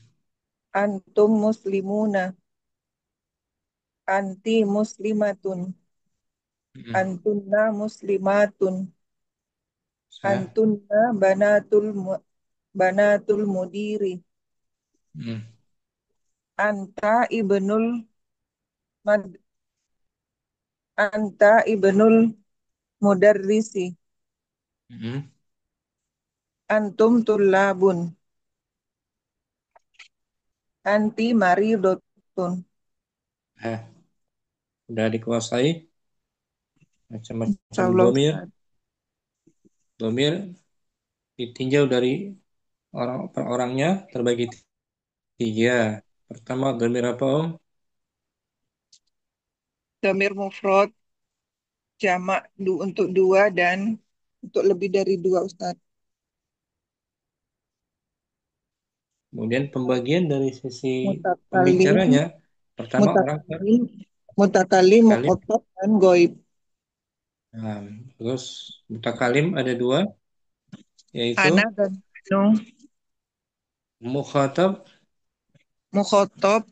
Antum muslimuna. Anti muslimatun. Hmm. Antunna muslimatun. Sah. Antunna banatul mudiri. Hmm. Anta ibnul mad Anta ibnul mudarrisi. Hmm. Antum tullabun. Anti maridotun. Udah dikuasai macam-macam Insyaallah domir. Ustaz. Domir ditinjau dari orang per orangnya terbagi tiga. Pertama domir apa Damir mufrad, jamak untuk dua dan untuk lebih dari dua Ustaz. Kemudian pembagian dari sisi Mutakalim, pembicaranya. Pertama orang mutakalim, kalim. mukhotab dan goib. Nah, terus mutakalim ada dua, yaitu Ana dan nu. mukhatab, Mukhotob,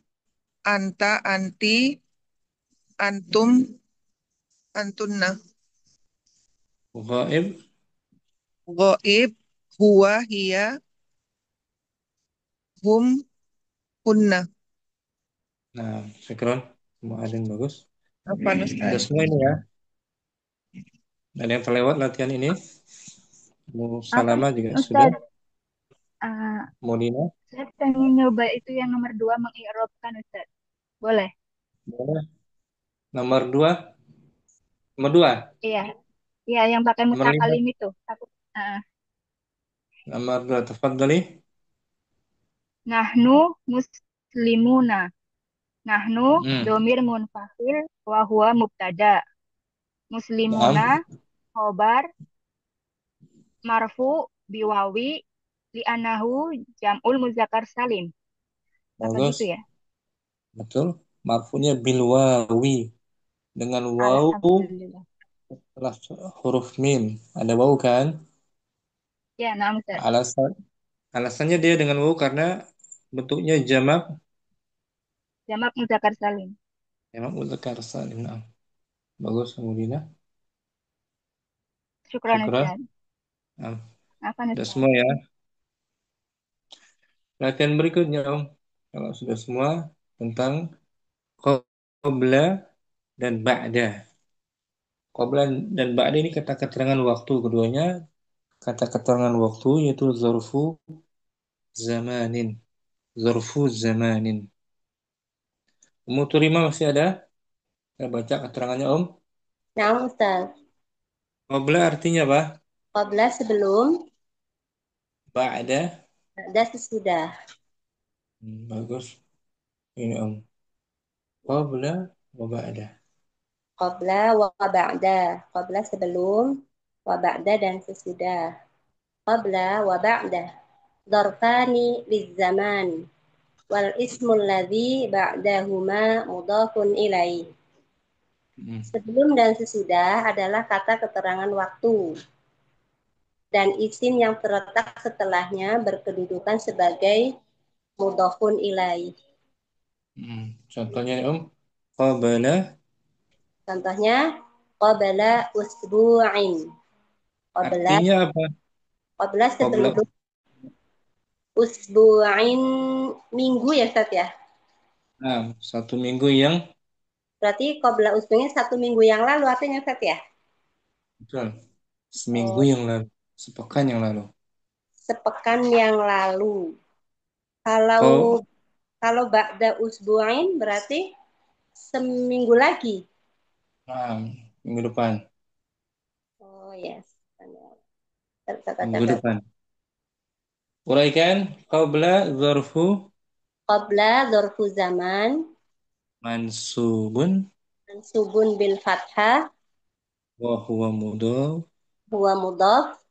anta, anti, antum, antunna. ghaib, Goib, huwa, hiya, hum, Hunna. Nah, syukron. Semua ada yang bagus. Afwan Sudah Ustaz. semua ini ya. Ada yang terlewat latihan ini. Mau Apa Salama juga sudah. Ustaz? Ah, Molina. saya pengen nyoba itu yang nomor 2 mengi'rabkan Ustaz. Boleh? Boleh. Nomor 2. Nomor 2. Iya. Iya, yang pakai Nomor 5. mutakalim itu. Aku, ah, Nomor 2. Tafadhali. nahnu muslimuna. Nahnu Hmm. domir munfasil wa huwa mubtada. Naam. Muslimuna khobar marfu biwawi li'anahu jam'ul muzakkar salim. Apa Bagus. gitu ya? Betul. Marfunya bil wawi. Dengan waw Alhamdulillah. setelah huruf mim. Ada waw kan? Ya, nah Ustaz. Alasannya dia dengan waw karena bentuknya jamak Jamak muzakkar salim. muzakkar salim. Naam. Bagus, Molina. Syukran Syukran. Ustaz. Naam. Apa Sudah Ustaz? semua ya. Latihan berikutnya, Om. Kalau sudah semua tentang qabla dan ba'da. Qabla dan ba'da ini kata keterangan waktu. Keduanya kata keterangan waktu yaitu zarfu zamanin. Zarfu zamanin. Ummu Turima masih ada? Saya baca keterangannya, Om. Nah, Ustaz. Qabla artinya apa? Qabla sebelum, Ba'da. ada sesudah. Bagus. Ini, Om. Qabla wa ba'da. Qabla wa ba'da. Qabla sebelum, wa ba'da dan sesudah. Qabla wa ba'da. Darfani lizzaman. Wal ismul ladzi ba'dahuma mudhafun ilaih. Sebelum dan sesudah adalah kata keterangan waktu. Dan isim yang terletak setelahnya berkedudukan sebagai mudhafun ilaih. Contohnya, Om. Qabla. Contohnya, qabla usbu'in. Qabla, Artinya apa? qabla Qabla. sebelum usbu'in minggu ya, Ustaz ya? Nah, 1 minggu yang Berarti qabla usbu'in 1 minggu yang lalu artinya, Ustaz ya? betul. Seminggu yang lalu. Sepekan yang lalu. Sepekan yang lalu. Kalau Oh. kalau ba'da usbu'in berarti seminggu lagi. Nah, minggu depan. Oh yes. Minggu depan. Uraikan. Qabla zarfu Qabla dzarfu zaman mansubun mansubun bil fathah wa huwa mudhaf. huwa mudhaf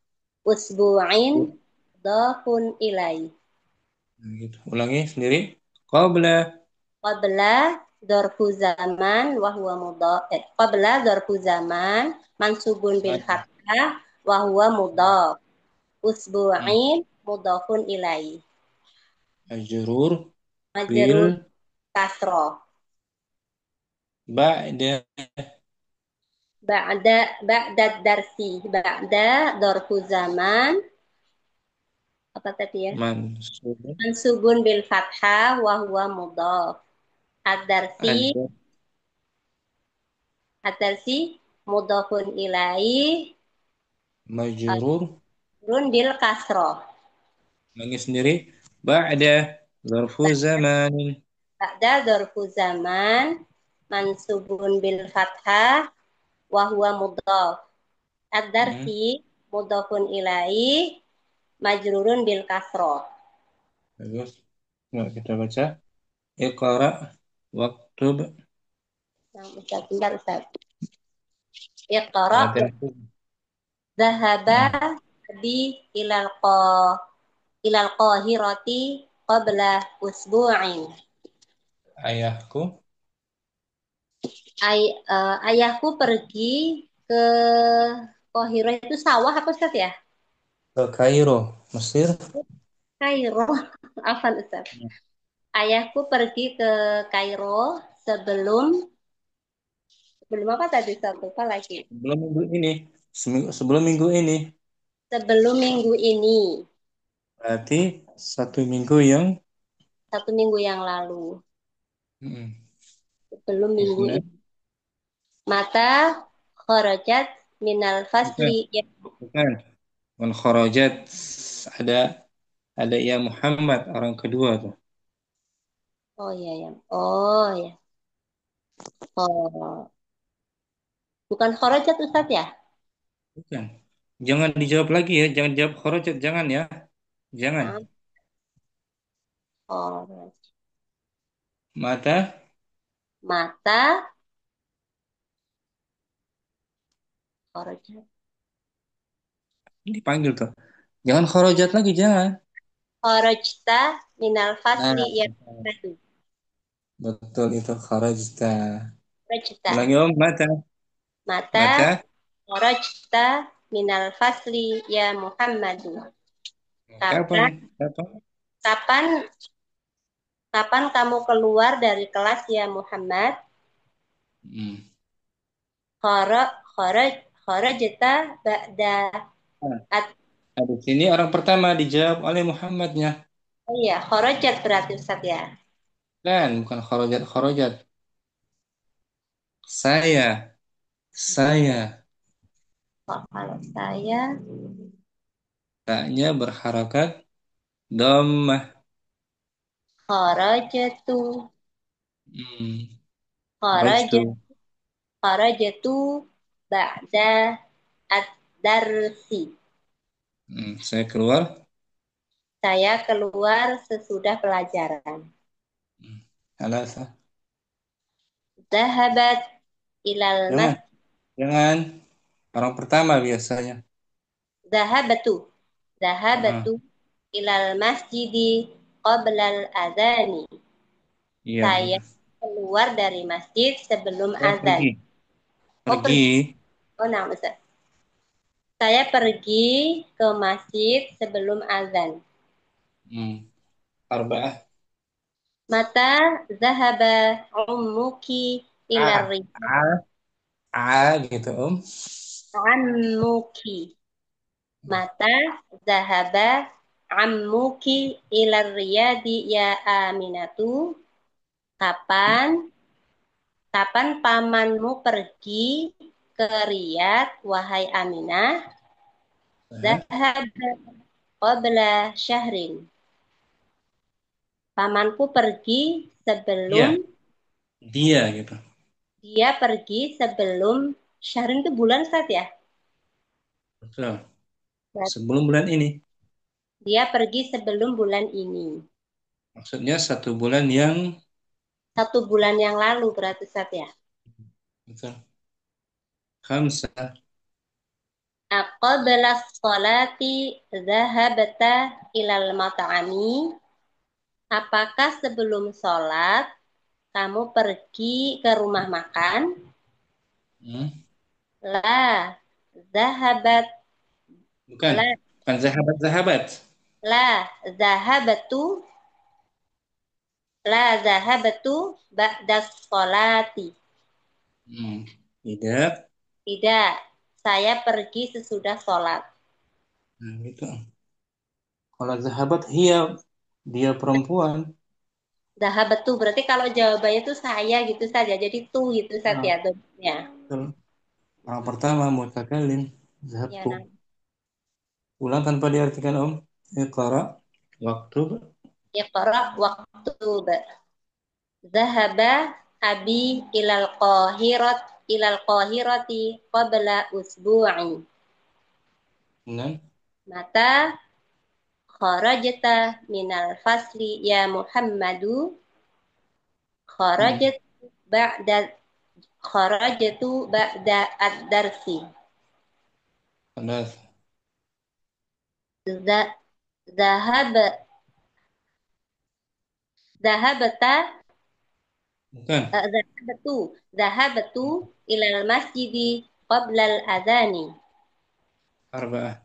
usbu'in mudhafun ilaih. Nah, gitu. Ulangi sendiri. Qabla Qabla dzarfu zaman wa huwa mudhaf. Qabla dzarfu zaman mansubun bil fathah wa huwa mudhaf. Usbu'in mudhafun ilaih. majrur Majrur bil kasroh. ba'da Ba'da darsi. Ba'da dzarfu zaman apa tadi ya? mansubun Mansubun bil fathah wa huwa mudhaf. Ad-darsi mudhafun ilaih majrur run bil kasroh. ulangi sendiri. Ba'da zarfu zamanin Ba'da dzarfu zaman mansubun bil fathah wa huwa mudhaf. Ad-darsi mudhafun ilaih majrurun bil kasroh. Bagus. Nah, kita baca. Iqra waktub. Nah, Ustaz, bentar Ustaz. Iqra dhahaba bi ilal qahirati qabla usbu'in. Ayahku Ayahku pergi ke Qahirah itu sawah apa Ustaz ya? ke Kairo, Mesir. Kairo, apa Ustaz? Ayahku pergi ke Kairo sebelum apa tadi Ustaz? Lupa lagi. Sebelum minggu ini. Sebelum minggu ini. Sebelum minggu ini. Berarti 1 minggu yang 1 minggu yang lalu. Mm-mm. Sebelum minggu Kemudian, ini. Mata kharajat minal bukan, fasli. Ya. bukan. Man kharajat ada ya Muhammad orang kedua tuh. Oh iya ya. Oh ya. Oh. Bukan kharajat Ustaz ya? Bukan. Jangan dijawab lagi ya, jangan jawab kharajat, jangan ya. Jangan. Nah, kharaj. Mata, Mata kharajat. dipanggil tuh. Jangan kharajat lagi, jangan. Kharajta minal Nah, fasli ya Muhammadu. betul itu kharajta. Kharajta. Ulangi Om, mata. Mata Mata, kharajta minal fasli ya Muhammadu. kapan? Kapan Kapan? kapan kapan kamu keluar dari kelas ya Muhammad? Hmm. Kharajta ba'da Nah, at. di sini orang pertama dijawab oleh Muhammadnya. Oh iya, kharajat berarti Ustaz ya. Dan bukan kharajat, kharajat. Saya. Oh, kalau saya Taknya berharakat dhammah. kharajatu Hmm. Kharajtu. kharajat kharajatu ba'da ad-darsi. Saya keluar. Saya keluar sesudah pelajaran. Alasa. Zahabat ilal Jangan, masjid. jangan. Orang pertama biasanya. Zahabatu. Ah, Zahabatu ilal masjidi qoblal adhani. iya, Saya benar. keluar dari masjid sebelum Saya azan. pergi. Oh, Pergi. Oh, nah, Ustaz. Saya pergi ke masjid sebelum azan. Arba'ah. Mata zahaba ummuki ila A. riyad. Gitu Om. Ammuki. Mata zahaba ammuki ila riyadi ya Aminatu. Kapan pamanmu pergi ke Riyadh wahai Aminah? Zahaba qabla syahrin. Pamanku pergi sebelum Dia gitu. dia pergi sebelum syahrin itu bulan Ustaz ya? Betul. Sebelum bulan ini. Dia pergi sebelum bulan ini. Maksudnya 1 bulan yang 1 bulan yang lalu berarti Ustaz ya? betul. Khamsah. Aqabla sholati zahabata ilal mat'ami. Apakah sebelum sholat kamu pergi ke rumah makan? La zahabat. Bukan. La Bukan zahabat. La zahabatu La zahabatu ba'das sholati. Tidak. Tidak, saya pergi sesudah sholat. Nah, gitu. Kalau zahabat dia perempuan. Zahabatu berarti kalau jawabannya itu saya gitu saja. Jadi tuh gitu saja ya. Betul. Orang pertama mutakalim Ya, zahabtu. nah. Ulang tanpa diartikan Om. Iqra waktu. Iqra waktub. Zahaba abi ilal qahirati qabla usbu'i. Mata kharajta minal fasli ya Muhammadu. Kharajtu ba'da ad-darsi. Zahab Zahabta Bukan. Zahabtu ilal masjidi qablal adhani. Arba'ah.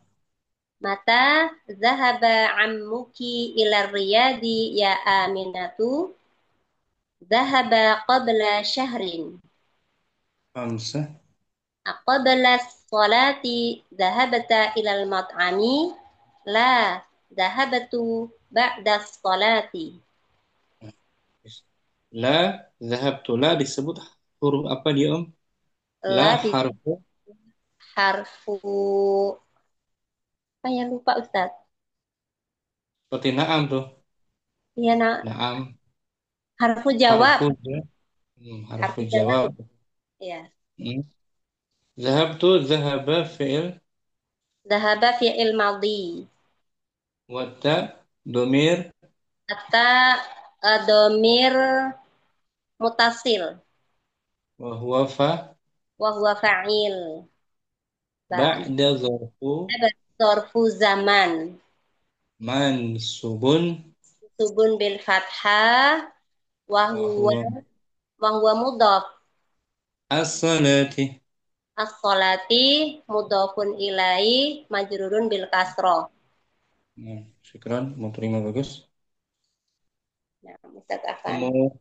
Mata zahaba ammuki ila riyadi ya Aminatu. Zahaba qabla syahrin. Khamsah. Qabla sholati zahabta ilal mat'ami. La zahabtu ba'da sholati. La, zahabtu. La disebut huruf apa dia, Om? La La di harfu harfu apa ya lupa Ustaz. seperti na'am tuh. Iya nak Na'am, harfu jawab. harfu harfu Harfu jawab. jawab. Iya. Hmm. Zahabtu, zahaba fi'il, Dhahaba fi'il madhi. wata domir, Kata domir mutasil. wa huwa fa, Wa huwa fa'il. Bagus. ba'da zarfu, Zorfu zaman. mansubun, Subun bil fathah. Wa wa huwa huwa mudhaf. as-salati. As-sholati mudhafun ilai majrurun bil kasroh. Nah, syukran, mau terima bagus. Nah, Ustaz Afan. Mau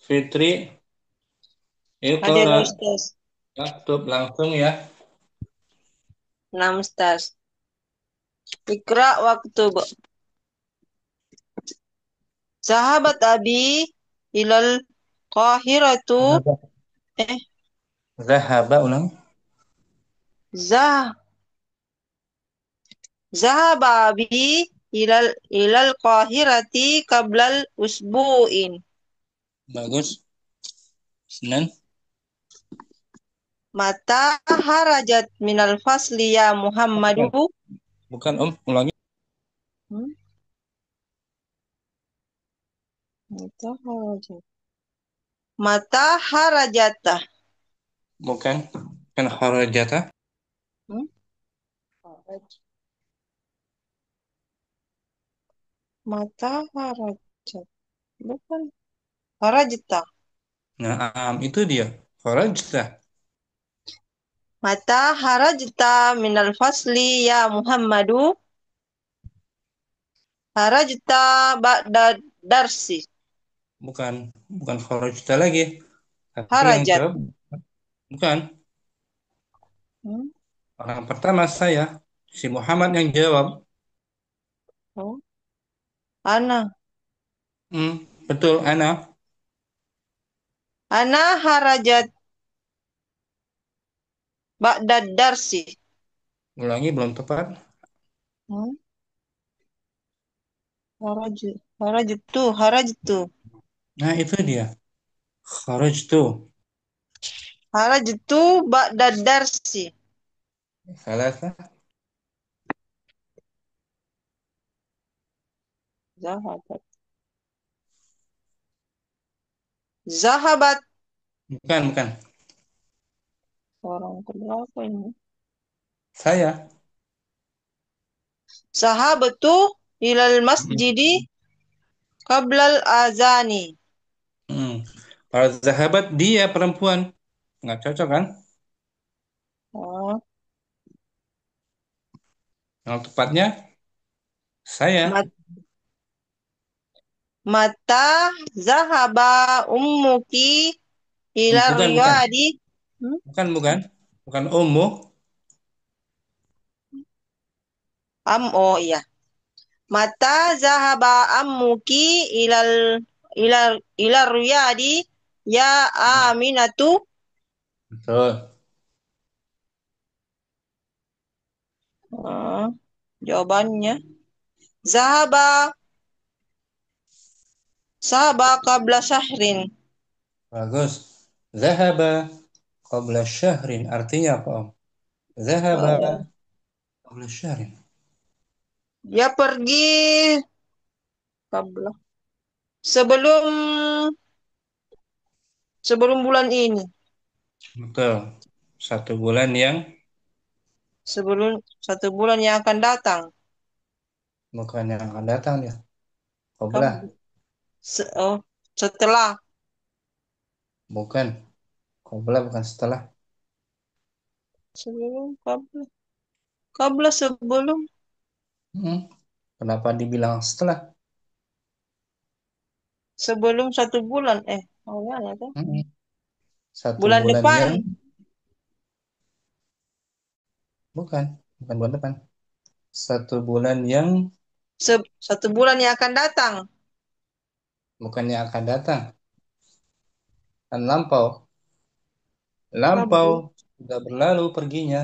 Fitri, Hadir Iqra, Ustaz. maktub langsung ya. Nah Ustaz. Ikra waktub. Sahabat Abi ilal Qahiratu Zahaba ulang. Zah Zahaba Abi ilal Qahirati qablal usbu'in. Bagus. Senan. Mata harajat minal fasli ya Muhammadu. Bukan Om, ulangi. Mata harajat. Mata harajata. Bukan. Kan kharajata. Mata harajat. Bukan. Harajta. Nah, itu dia. Kharajta. Mata harajta minal fasli ya Muhammadu. Harajta ba'da darsi. Bukan kharajta lagi. Tapi yang Harajat. jawab bukan. Orang pertama saya, si Muhammad yang jawab. Oh. Ana. Betul, ana. Ana harajat ba'da darsi. Ulangi, belum tepat. Harajtu. Nah, itu dia. Kharajtu. Harajtu ba'da darsi. Salasa. Zahabat. Bukan. Orang keberapa ini? Saya. Sahabatu ilal masjidi qablal azani. Kalau zahabat dia perempuan. Nggak cocok kan? Oh. Yang tepatnya saya. Mata zahaba ummuki ila riyadi. Bukan ummu. Oh iya. Mata zahaba ammuki ila riyadi ya Aminatu. Betul. Jawabannya Zahaba qabla syahrin. Bagus. Zahaba qabla syahrin. Artinya apa, Om? Zahaba qabla syahrin. Dia pergi qabla. Sebelum bulan ini. Betul. 1 bulan yang Sebelum 1 bulan yang akan datang. bukan yang akan datang ya. Qabla. Setelah. Bukan. Qabla bukan setelah. Sebelum qabla sebelum. Kenapa dibilang setelah? Sebelum 1 bulan. Bulan depan. Yang... Bukan bulan depan. 1 bulan yang 1 bulan yang akan datang. bukan yang akan datang. Kan lampau. Lampau Labu. sudah berlalu perginya.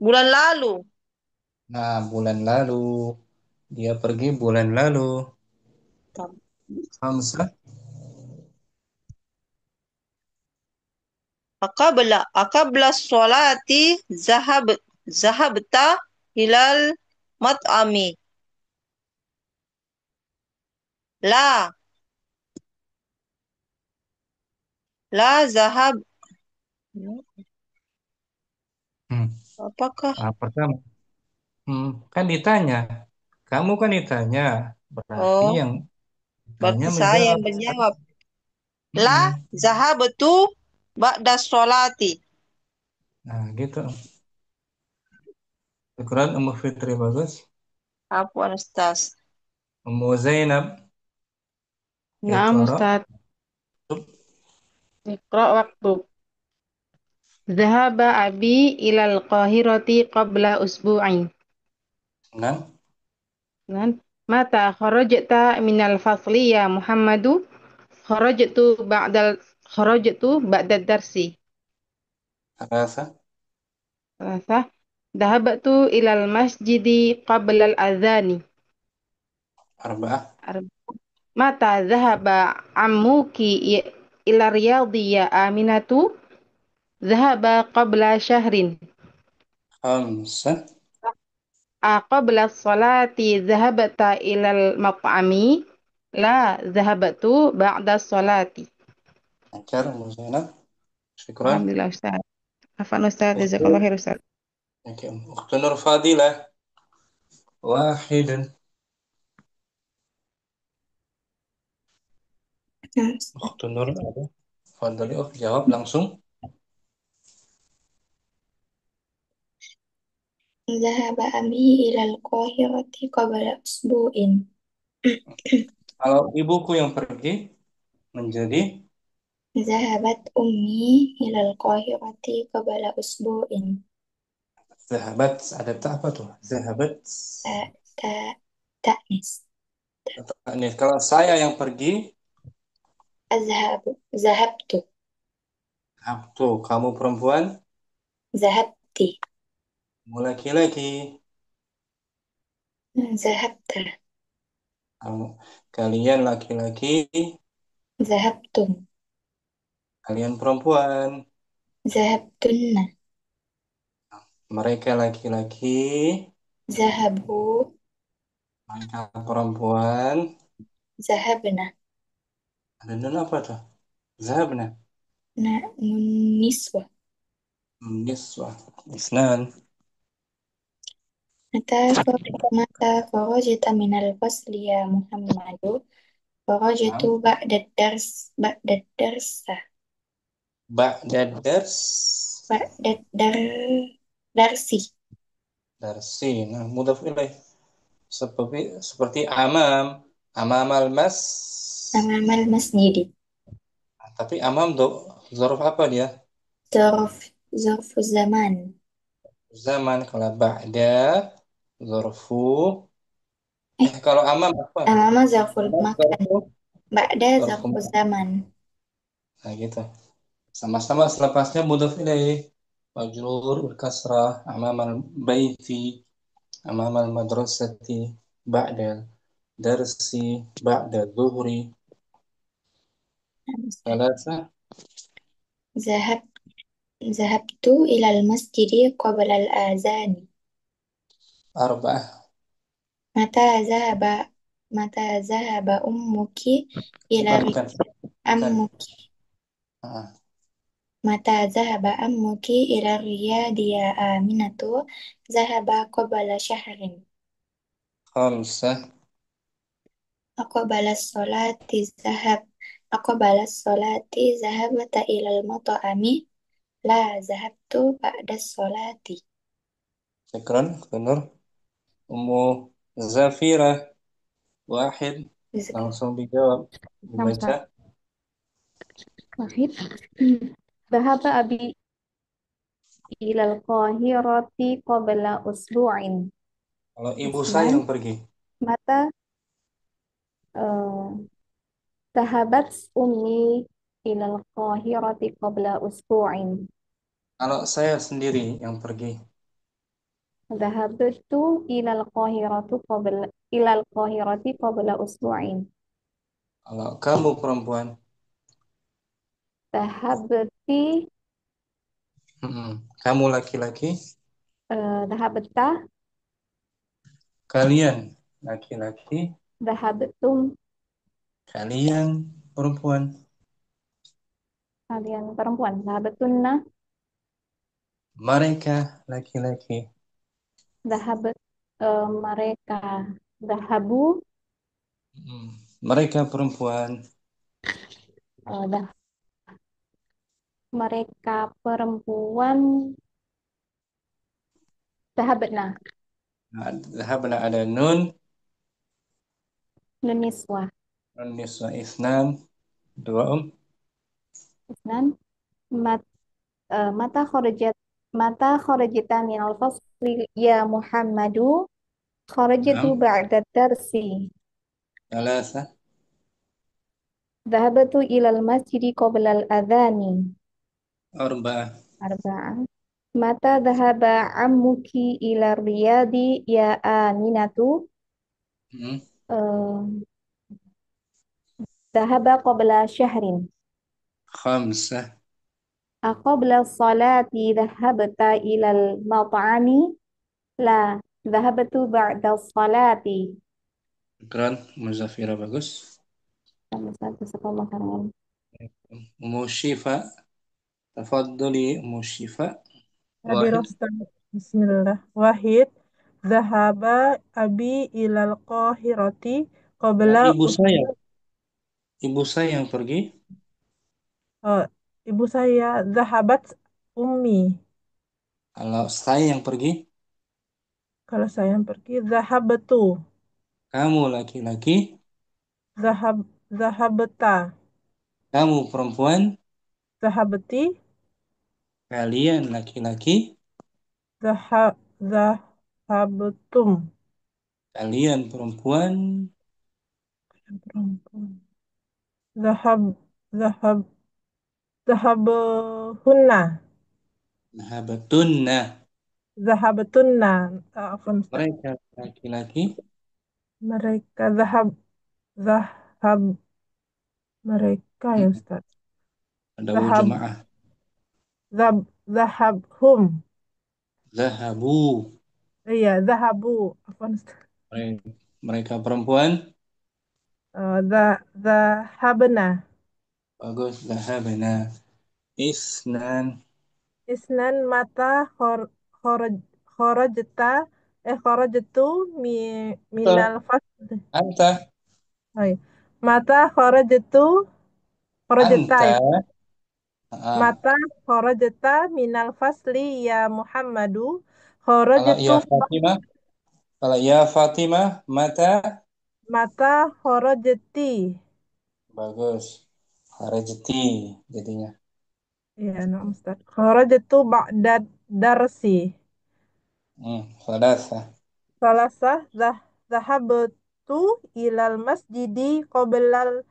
Bulan lalu. Nah, bulan lalu. Dia pergi bulan lalu. Khamsah. Aqabla sholati zahabta ilal mat'ami. La. La zahab. Apakah? Pertama. Kan ditanya. Kamu kan ditanya. Berarti Oh, yang ditanya berarti saya menjawab. yang menjawab. La Mm-mm. zahabtu ba'da sholati. Nah, gitu. Syukran Ummu Fitri bagus. Afwan Ustaz. Ummu Zainab. Naam Iqra. Ustaz. Iqra waktu. Zahaba abi ilal qahirati qabla usbu'in. Nah, Kan? Mata kharajta minal fasli ya Muhammadu? Kharajtu ba'da darsi. rasa. Rasa. Dhahabtu ilal masjidi qabla al-adhani. Arba'ah. Mata dhahaba ammuki ila riyadhi ya Aminatu? Dhahaba qabla syahrin. Khamsah. Qabla salati dhahabta ilal mat'ami? La, dhahabtu ba'da salati. Lancar Ummu Zainab. Syukran. Alhamdulillah Ustaz. Afan Ustaz, jazakallah Ukhtu. khair Ustaz. Oke. Ukhtu Nur Fadilah. Wahidun. Ukhtu Nur ada. Fadali, jawab langsung. Zahaba abi ilal qahirati qabla usbu'in. Kalau ibuku yang pergi menjadi Zahabat ummi ilal qahirati qabla usbu'in. zahabat. Ada tak apa tuh? Zahabat. Ta'nis. Ini kalau saya yang pergi, Zahabtu. tuh kamu perempuan, Zahabti. kamu laki-laki, Zahabta. kalian laki-laki, Zahabtum. kalian perempuan, Zahabtunna. mereka laki-laki, Zahabu. mereka perempuan. Zahabna. Ada nun apa tuh? Zahabna. Niswa. Niswa. Isnan. Mata kharajta minal fasli ya Muhammadu. Kharajtu Naam. ba'da darsa. Ba'da dars. Ba'da darsi. Darsi. Nah, mudhaf ilaih. Seperti amam. Amamal mas. Amamal masjidi. Tapi amam zarf apa dia? Zarfu zaman. Zaman. Kalau ba'da zarfu. Kalau amam apa? Amama zarful Amam makan. zarfu. Ba'da Zarfu zarfu makan. zaman. Nah gitu. Sama-sama selepasnya mudhaf ilaih. Majrur bil kasrah. Amamal baiti. Amamal madrasati. Ba'da darsi. Ba'da zuhri. Salasa. Zahab Zahabtu ilal masjidi qabla al-azani. Arba'ah. Mata zahaba Mata zahaba ummuki ila Bukan. ammuki. Ah, Mata zahaba ammuki ila riyadi ya Aminatu. Zahaba qabla syahrin. Khamsah. Aqbala sholati zahabta ilal mat'ami. La zahabtu ba'da sholati. Syukran. Benar. Ummu Zafirah. Wahid. Langsung dijawab. Dibaca. Wahid. Dhahaba abi ilal qahirati qabla usbu'in. Kalau ibu saya Isnan. yang pergi. Mata eh, Dhahabat ummi ilal Qahirati qabla usbu'in. Kalau saya sendiri yang pergi. Dhahabtu ilal Qahirati qabla usbu'in. Kalau kamu perempuan. Dhahabti Kamu laki-laki. dhahabta Kalian laki-laki. dhahabtum Kalian perempuan. kalian perempuan. Dhahabatunna Mereka laki-laki. dhahabat mereka. Dhahabu Mereka perempuan. dah mereka perempuan. Dhahabatna Dhahabna ada nun. nun niswah. Nun niswa isnan. Dua Isnan mat mata kharajta minal fasli ya Muhammadu kharajtu Naam. ba'da darsi. Thalatha. Dhahabtu ilal masjidi qabla al-adhani. Arba'ah. Arba'ah. Mata dhahaba ammuki ila riyadi ya Aminatu. Dhahaba qabla syahrin. Khamsah. Qabla salati dhahabta ilal mat'ami. La, dhahabtu ba'da salati. Keren, Muzafira bagus. Tambah satu sekolah makanan. Ummu Syifa. Tafaddali Ummu Syifa. Hadir Wahid. Ustaz. Bismillah. Wahid. Zahaba abi ilal qahirati qabla Ibu saya. Ibu saya yang pergi. Ibu saya zahabat ummi. Kalau saya yang pergi. Kalau saya yang pergi zahabtu. Kamu laki-laki. Zahabta. Kamu perempuan. Zahabti. Kalian laki-laki. Zahabtum. Kalian perempuan. Zahab zahab zahabhunna. Zahabatunna. Zahabatunna. Mereka laki-laki. Mereka zahab mereka ya Ustaz. Ada jemaah. Zahabhum. Zahabu. Iya, zahabu. Ustaz. Mereka perempuan. Zahabna. Bagus. Zahabna. Isnan. Isnan mata kharajta kharajtu minal fasl. Anta. Mata kharajta Anta. ya. Mata kharajta minal fasli ya Muhammadu Kalau ya kharajtu Fatimah. Kalau ya Fatimah. Mata kharajti. Bagus. Kharajti jadinya. Iya, Ustaz. Kharajtu ba'da darsi. Salasa. Salasa zahabtu ilal masjidi qoblal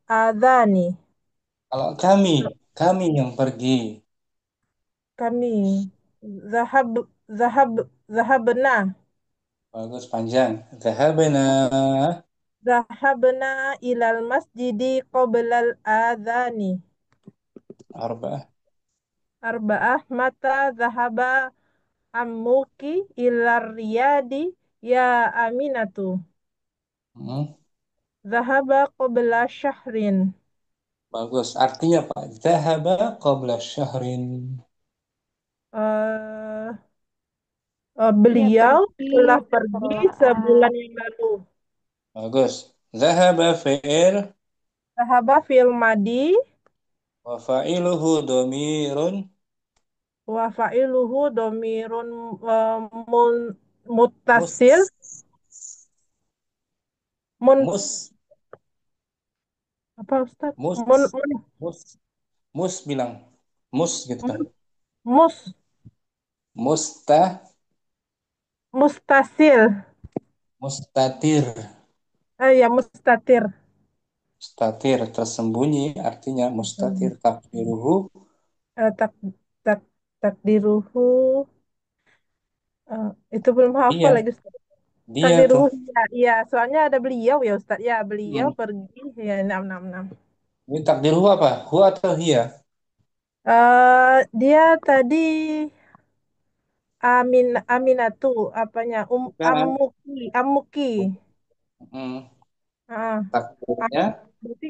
adhani. Kalau kami yang pergi. Kami zahabna. Bagus panjang. Zahabna. Zahabna ilal masjidi qoblal adhani. Arba'ah. Arba'ah mata zahaba ammuki ilar riyadi ya Aminatu. Zahaba qabla syahrin. Bagus. Artinya Pak. Zahaba qabla syahrin. Beliau telah pergi pergi setelah sebulan yang lalu. Bagus. Zahaba fi'il. Zahaba fil madi. Wa fa'iluhu domirun. Wa fa'iluhu domirun muttasil. Apa Ustaz? Mus bilang. Mus gitu kan. Mustasil. Mustatir. Ya mustatir. Mustatir tersembunyi artinya mustatir takdiruhu. Tak tak takdiruhu itu belum hafal Iya, lagi Ustaz. dia tuh. Takdiruhu ya, iya, soalnya ada beliau ya Ustaz. Ya, beliau Hmm. pergi ya 666. Ini takdiruhu apa? Hu atau hiya? Dia tadi Aminatu apanya? Bukan. Amuki. Hmm. Ah, Takdirnya berarti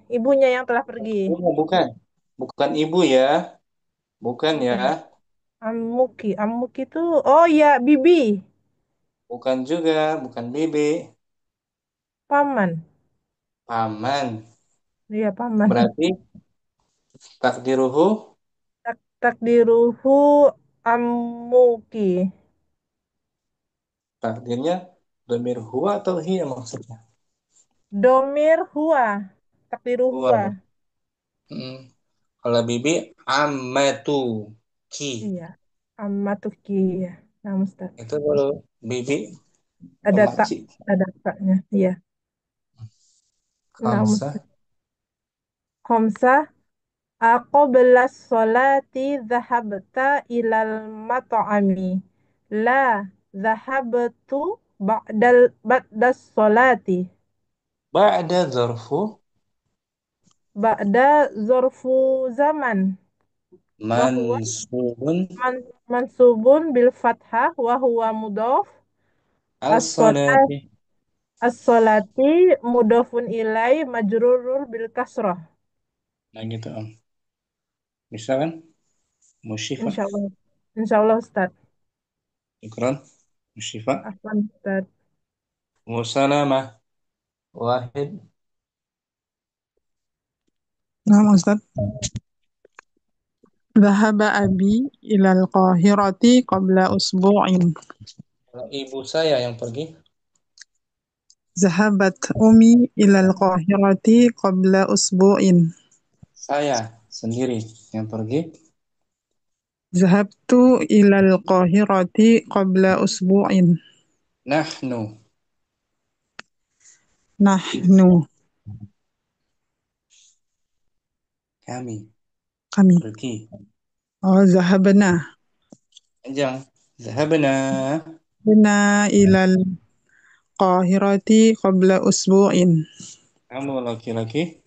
ibunya yang telah pergi. bukan. Bukan ibu ya. Bukan ya. Hmm. Amuki itu, oh ya, bibi, Bukan juga. Bukan bibi. paman. Paman. Iya, paman. Berarti takdiruhu. Takdiruhu amuki. Takdirnya domir huwa atau hiya maksudnya? Domir huwa. Takdiru Huwa. huwa. Hmm. Kalau bibi ammatu ki. Iya. Amatuki. Ya. Nah, Ustaz. Itu kalau bibi Ada tak. pemakcik. Ada taknya. Iya. Nah, Khamsah. Ustaz. Khamsah. Aqobla sholati zahabta ilal mat'ami. La zahabtu ba'das sholati. Ba'da zarfu Ba'da zorfu zaman. Wahuwa mansubun mansubun bil fathah. Wahuwa mudhaf. As-sholat al-salati. as-sholati mudhafun ilai majrurul bil kasrah. Nah gitu Om. Bisa kan? Musyifa. Insya Allah. Insya Allah Ustaz. Ikran. Musyifa. Afwan Ustaz. Musalamah. Wahid. Nah, Ustaz. Dhahaba abi ilal qahirati qabla usbu'in. Kalau ibu saya yang pergi. Zahabat umi ilal qahirati qabla usbu'in. Saya sendiri yang pergi. Zahabtu ilal qahirati qabla usbu'in. Nahnu. Nahnu. Kami. Kami. Pergi. Oh, zahabna. Panjang. Zahabna. Bina ilal qahirati qabla usbu'in. Kamu laki-laki.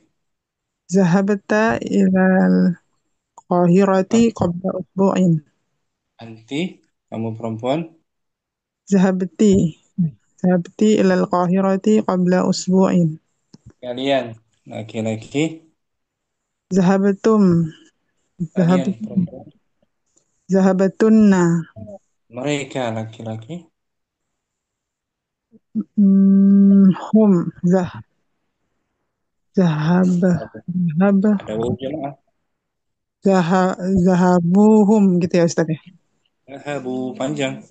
Zahabta ilal qahirati qabla usbu'in. Anti. Kamu perempuan. Zahabti. Zahabti ilal qahirati qabla usbu'in. Kalian laki-laki. Zahabatum. Kalian perempuan. Zahabatunna. Mereka laki-laki. Hum. Zahaba. Ada wujud lah. Zahabuhum gitu ya Ustaz ya. Zahabu panjang.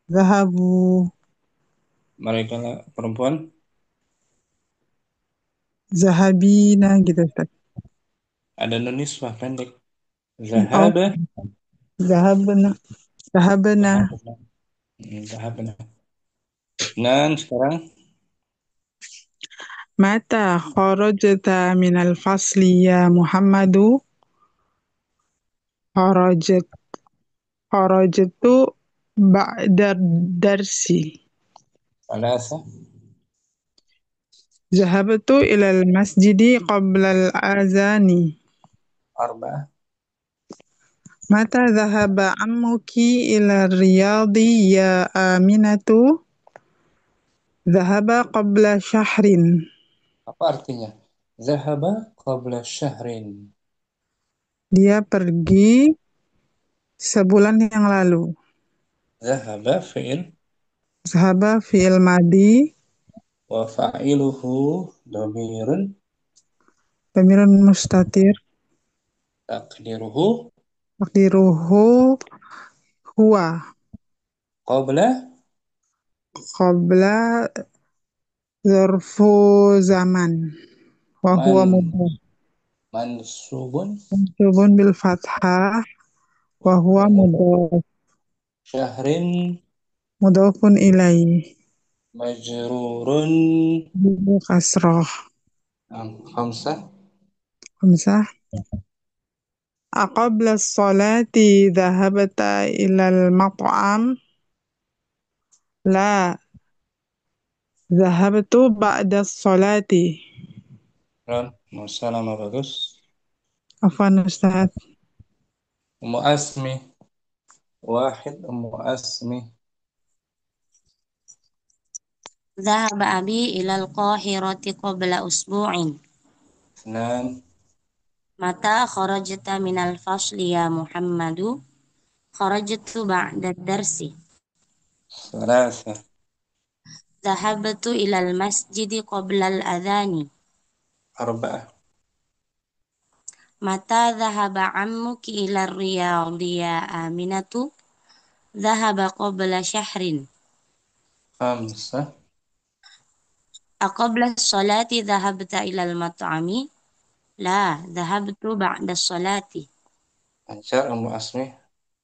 Zahabu. Mereka perempuan. Zahabina gitu Ustaz. Ada nun niswah pendek. Oh. Zahaba. Zahabna. Zahabna. Zahabna. Nah, sekarang. Mata kharajta minal fasli ya Muhammadu. Kharajtu ba'da darsi. Salasa. Zahabtu ilal masjidi qabla al-azani. Arba. Mata zahaba ammuki ila riyadi ya Aminatu? Zahaba qabla syahrin. Apa artinya? Zahaba qabla syahrin. Dia pergi sebulan yang lalu. Zahaba fi'il. Zahaba fi'il madi. Wa fa'iluhu dhamirun. Dhamirun mustatir. Takdiruhu. Takdiruhu huwa. Qabla. Qabla zarfu zaman. Wa huwa mudhaf. Mansubun. Mansubun bil fathah. Wa huwa mudhaf. Syahrin. Mudhafun ilaih. Majrurun. Bil kasrah. خمسة. خمسة. أقبل الصلاة ذهبت إلى المطعم؟ لا، ذهبت بعد الصلاة. Salam bagus. عفوا أستاذ. Ummu Asmi. Wahid Ummu Asmi. ذهب أبي إلى القاهرة قبل أسبوع. اثنان. متى خرجت من الفصل يا محمد؟ خرجت بعد الدرس. ثلاثة. ذهبت إلى المسجد قبل الأذان. أربعة. متى ذهب عمك إلى الرياض يا آمنة؟ ذهب قبل شهر. خمسة. أقبل الصلاة ذهبت إلى المطعم؟ لا، ذهبت بعد الصلاة. Lancar Ummu Asmi.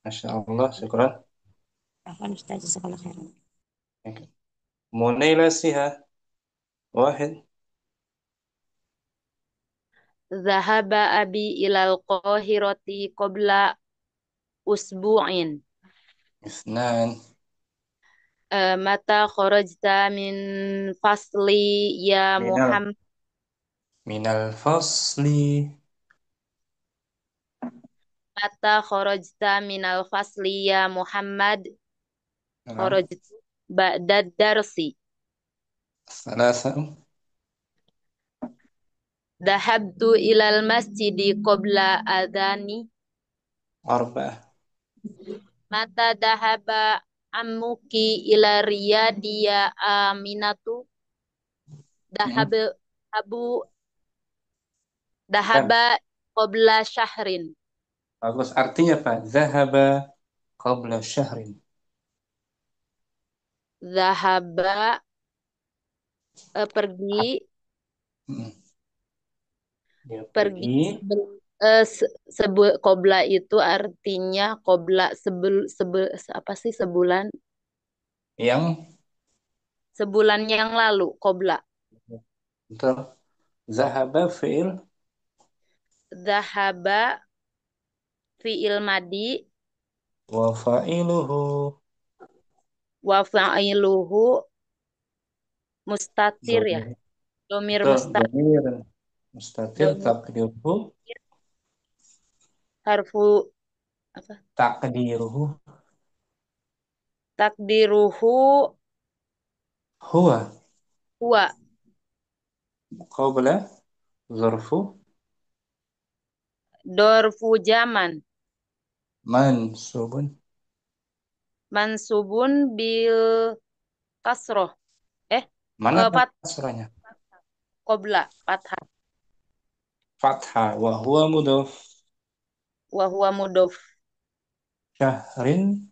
Masya Allah, syukran. عفوا أستاذ جزاك الله خيرا. Munaila Siha. Wahid. ذهب أبي إلى القاهرة قبل أسبوع. اثنان. متى خرجت من فصلي يا محمد؟ من الفصل. متى خرجت من الفصل يا محمد؟ نعم. خرجت بعد الدرس. ثلاثة. ذهبت إلى المسجد قبل أذان. أربعة. متى ذهب عمك إلى الرياض يا آمنة؟ ذهب أبو ذهب قبل شهر. Bagus. Artinya Pak, zahaba qabla syahrin. ذهب pergi Dia pergi pergi. Qobla itu artinya qobla apa sih sebulan Yang yang lalu qobla. betul. Zahaba fi'il. Zahaba fi'il madi Wa fa'iluhu. wa fa'iluhu mustatir ya. Domir Betul. mustatir. Domir mustatir taqdiruhu. Harfu apa? Taqdiruhu. Takdiruhu Huwa. huwa. Qabla zarfu. Dorfu zaman. Mansubun. Mansubun bil kasroh. Mana Fat kasrahnya? qobla fathah. Fathah. Wa huwa mudhaf. Wa huwa mudhof. Syahrin.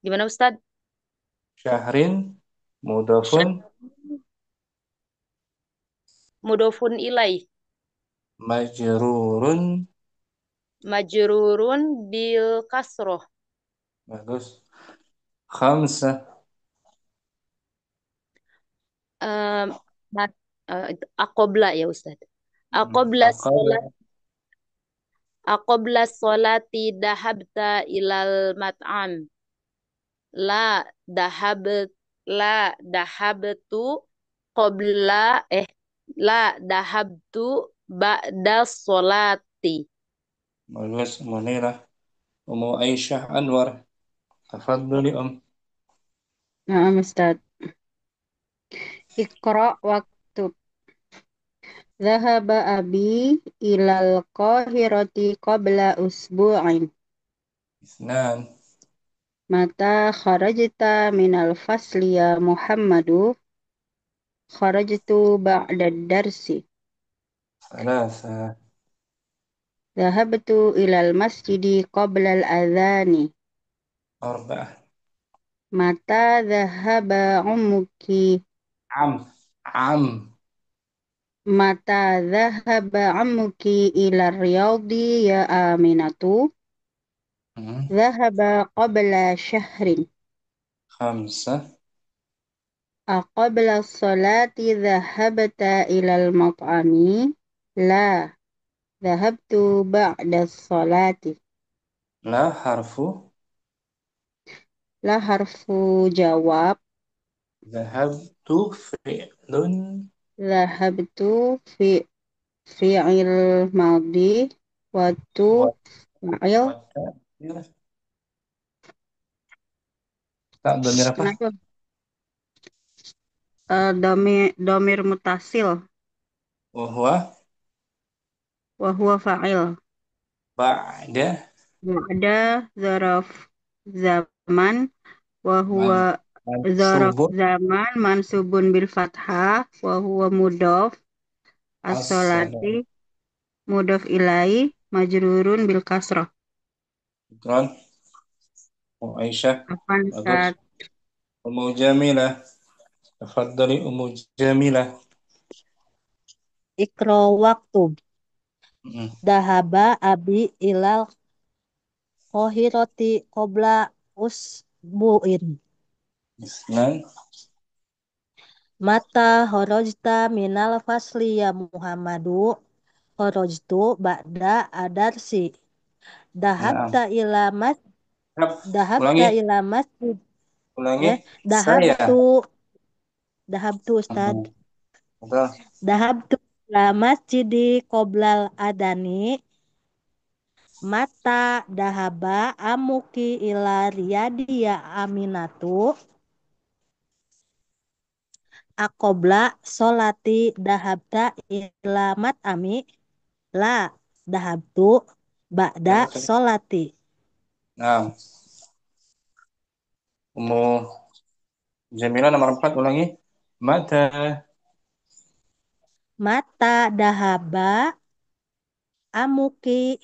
Gimana Ustad? Syahrin. Mudhafun. Mudhofun ilaih. Majrurun. Majrurun bil kasroh. Bagus. Khamsah. Aqobla ya Ustaz. Aqobla sholat. Aqobla sholati dahabta ilal mat'am. La dahabtu qobla la dahabtu ba'da sholati. Bagus. Munirah. Ummu Aisyah Anwar. Tafadhali Naam Ustaz. Iqra waktub. Dhahaba abi ilal qahirati qabla usbu'in. Isnan. Mata kharajta minal fasli ya Muhammadu? Kharajtu ba'da darsi. Thalatha. Dhahabtu ilal masjidi qabla al-adhani. Arba'ah. Mata dhahaba ummuki? Mata dhahaba ammuki ila riyadi ya Aminatu? Dhahaba qabla syahrin. Khamsah. أقبل الصلاة ذهبت إلى المطعم؟ لا، ذهبت بعد الصلاة. لا حرف لا حرف جواب. ذهبت فعل ذهبت في فعل ماضي وتو و- فاعل. والتأخير tak domir apa? Kenapa? Domir mutasil. Wahwa Wahuwa fa'il. ba'da Ada zaraf zaman. man Wahuwa zaraf mansubun zaman mansubun bil fathah. Wahuwa mudof as-salam. as-solati mudof ilai majrurun bil kasrah. Ikron Aisyah Apa bagus. Ustaz? Ummu Jamilah tafadhali Ummu Jamilah. Ikro waktu. Mm. Dahaba abi ilal kohiroti kobla usbuin. Isnan Mata horojta minal fasli ya Muhammadu. Horojtu ba'da adarsi. Naam. Dahabta ila mas Ulangi, Dahabta ila masjid. ulangi. Saya. Dahabtu Ustad. Betul. Dahabtu ila masjidi qoblal adani. Mata dahaba amuki ila riyadi ya aminatu. Akobla solati dahabta ila mat'ami. La dahabtu ba'da Bagus tadi. solati. Nah, Ummu Jamilah nomor 4 ulangi. Mata Mata dahaba amuki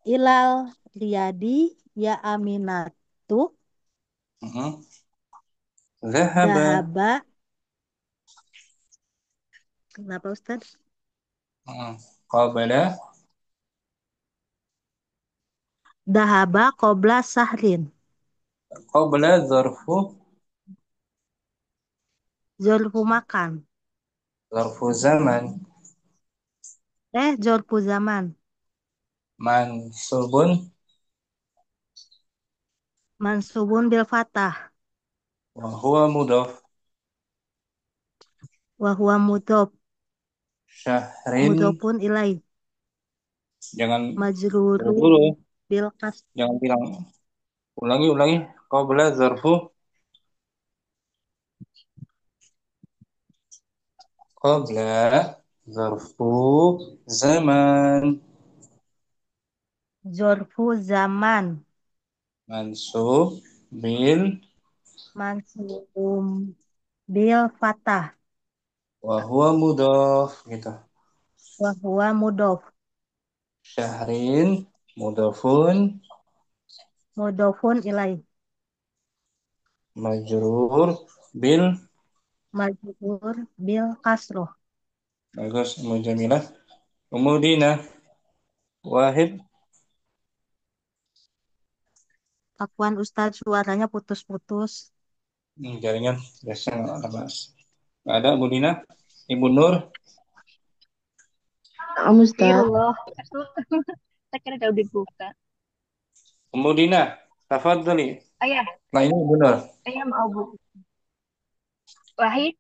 ilal riyadi ya aminatu. Zahaba. Dahaba. Kenapa Ustaz? Qabala Dahaba qobla sahrin. qabla zarfu Zorfu makan. zarfu zaman Zorfu zaman. mansubun Mansubun bil fatah. wa huwa mudhaf Wa huwa mudhof. syahrin. Mudhofun ilai. Jangan Majrurun dulu. bil kas. Jangan bilang ulangi qabla zarfu qabla zarfu zaman Zorfu zaman. mansub bil Mansubun bil fatah. wa huwa mudhaf gitu. Wa huwa mudhof. Syahrin mudhafun Mudhofun ilai. majrur bil. Majrur bil kasroh. Bagus Ummu Jamilah. Ummu Dina Wahid. Afwan Ustaz, suaranya putus-putus. Jaringan biasa nggak ada bahas. Nggak ada Bu Dina. Ibu Nur. Ustaz. Astagfirullah. Saya kira udah dibuka. Ummu Dina, tafadhali. Ayah, Nah ini Ibu Nur. ayah mau bu. Wahid.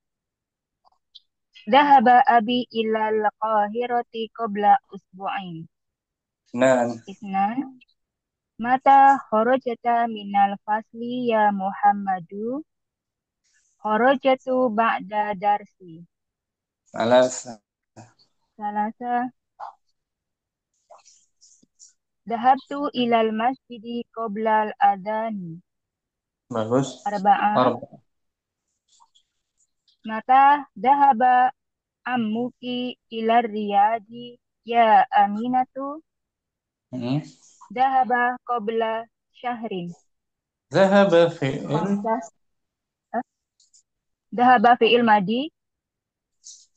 Dahaba abi ilal qahirati qabla usbu'ain. Nan. Isnan. Mata kharajata minal fasli ya Muhammadu. Kharajatu ba'da darsi. Salasa. Dahabtu ilal masjidi qoblal adani. Bagus. Arba'ah. Mata dahaba ammuki ilar riyadi ya aminatu. Dahaba qabla syahrin. Zahaba fi'il. Dahaba fi'il madi.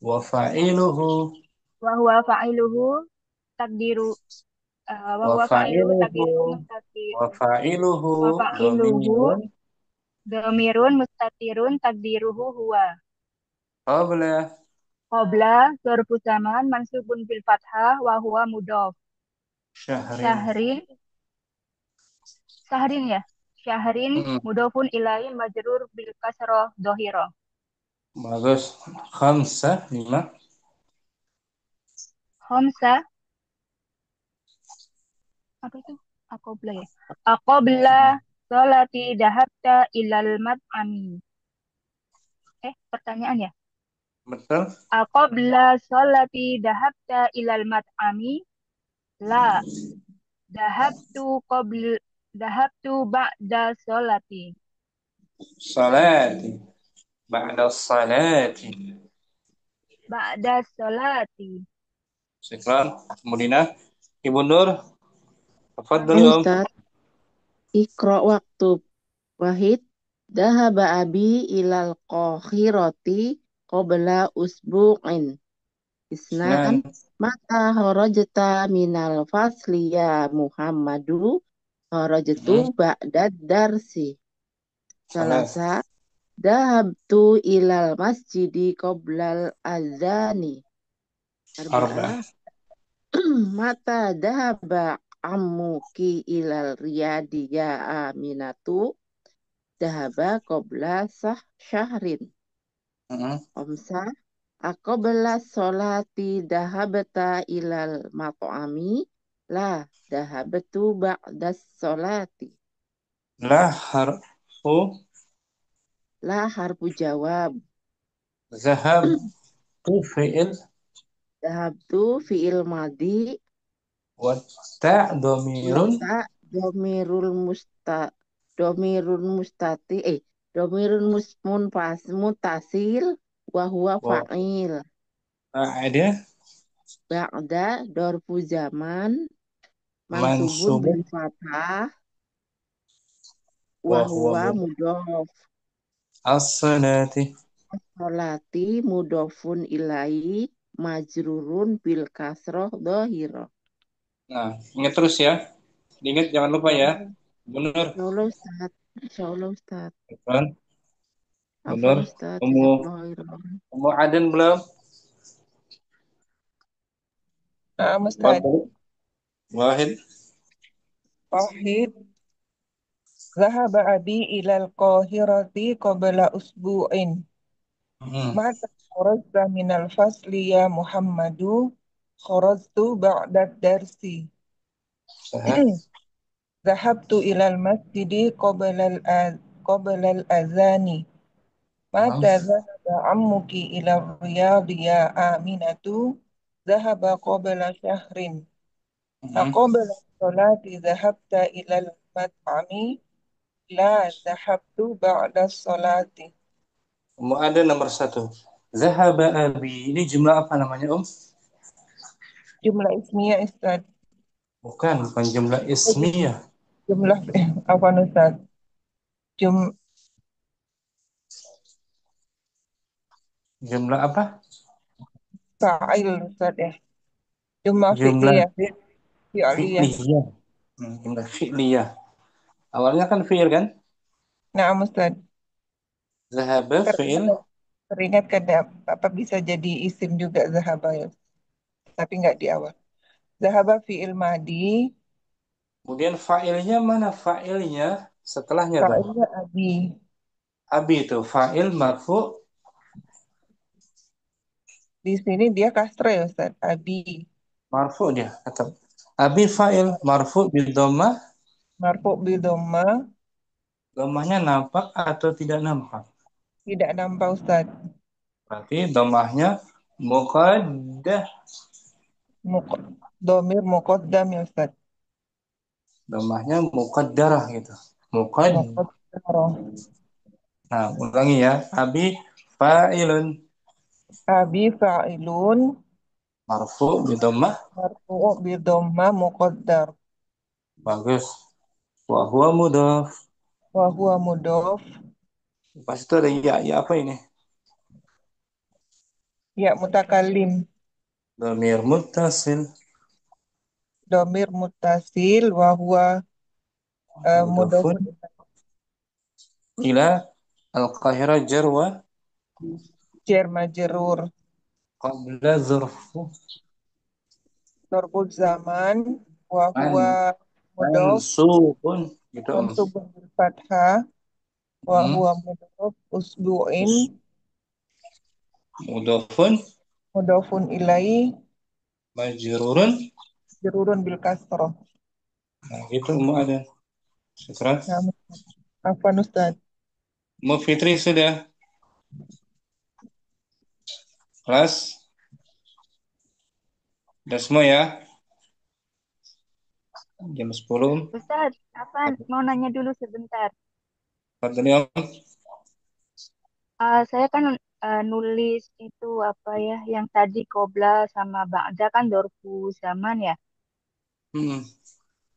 Wa fa'iluhu. Wa huwa fa'iluhu takdiru. Wa huwa fa'iluhu takdiru. Wa fa'iluhu. Wa fa'iluhu Dhamirun mustatirun takdiruhu huwa. Qabla Qabla dzarfu zaman mansubun bil fathah wa huwa mudhaf. syahrin. Syahrin, syahrin ya. Syahrin Mm-mm. mudhafun ilaihi majrur bil kasrah dhahirah. Bagus. Khamsa 5. Khamsa, apa itu? Aqobla ya. Aqobla sholati dahabta ilal mat'ami. Pertanyaan ya. Betul. Aqobla sholati dahabta ilal mat'ami. La, dahabtu ba'da sholati. Salati. Ba'da salati. Ba'da sholati. Syukran. Kemudian Ibu Nur. Tafadhali Om. Ustaz, Iqra waktu Wahid. Dahaba abi ilal qahirati qabla usbu'in. Isnan. Isnan. Mata kharajta minal fasli ya Muhammadu. Kharajtu ba'dad darsi. Salah. Salasa. Dahabtu ilal masjidi qoblal azani. Arba'ah. Arba'ah. Mata dahaba ammuki ilal riyadi ya aminatu. Dahaba qabla syahrin. Omsa. Aqobla sholati dahabta ilal mat'ami. La dahabtu ba'das sholati. La harfu. La harfu jawab. Zahab. Tu fi'il. Dahabtu fi'il madi. Wa ta' domirun. Wata domirun mustati domirun mutasil wa huwa fa'il. Ba'da. Ba'da dorfu zaman mansubun Mansubun. bil fathah wa huwa mudhaf. As-salati. As-salati mudhafun ilaihi majrurun bil kasroh dhahirah. Nah, ingat terus ya. Ingat jangan lupa ya. Benar. Insyaallah Ustaz. Insyaallah Ustaz. Kan? Afwan Benar. Ustaz. Umu Aden belum? Ustaz. Wahid. Wahid. Zahaba abi ilal qahirati qabla usbu'in. Mata kharajta minal fasli ya Muhammadu. Kharajtu ba'da darsi. Zahabtu ilal masjidi qabla al-azani. Mata zahaba ammuki ilal riyadi ya aminatu. Zahaba qabla syahrin. Aqobla sholati zahabta ilal mat'ami. La zahabtu ba'da sholati. Umu Aden nomor 1. Zahaba abi. Ini jumlah apa namanya Om? Jumlah ismiyah Ustaz. Bukan jumlah ismiyah. Jumlah apa Ustaz? Jumlah apa? Fa'il Ustaz ya. Jumlah fi'liyah. Fi'liyah. Jumlah fi'liyah. Awalnya kan fi'il kan? Nah, Ustaz. Zahaba fi'il. Teringat kan apa bisa jadi isim juga zahaba ya. Tapi nggak di awal. Zahaba fi'il madi. Kemudian fa'ilnya mana? Fa'ilnya setelahnya tuh. Fa'ilnya abi. Abi itu fa'il marfu. Di sini dia kasra ya Ustaz. Abi. Marfu dia tetap. Abi fa'il marfu bil dhammah. Marfu bil dhammah. Dhammahnya nampak atau tidak nampak? Tidak nampak Ustaz. Berarti dhammahnya muqaddah. Domir muqaddam ya Ustaz. Dhammahnya muqaddarah gitu. Muqaddarah. Nah, ulangi ya. Abi fa'ilun. Abi fa'ilun. Marfu bil dhammah. Marfu bil dhammah muqaddar. Bagus. Wa huwa mudhaf. Wa huwa mudhaf. Pas itu ada ya apa ini? Ya mutakallim. Dhamir muttasil. Domir muttasil wa huwa mudhafun. Ila Al-Qahirah jar wa Jar majrur. qabla zarfu Dorful zaman. Wa man huwa mudhof. mansubun gitu. Mansubun bil fathah. Wa huwa mudhof. Usbu'in. Mudhafun Mudhofun ilai. majrurun. Jerurun bil kasroh. Nah, gitu Ummu Adan. Syukran. Afwan Ustaz. Ummu Fitri sudah. Kelas. Sudah semua ya? Jam 10. Ustaz, apa mau nanya dulu sebentar? Fadli Om. Saya kan nulis itu apa ya, yang tadi qobla sama ba'da kan dorfu zaman ya.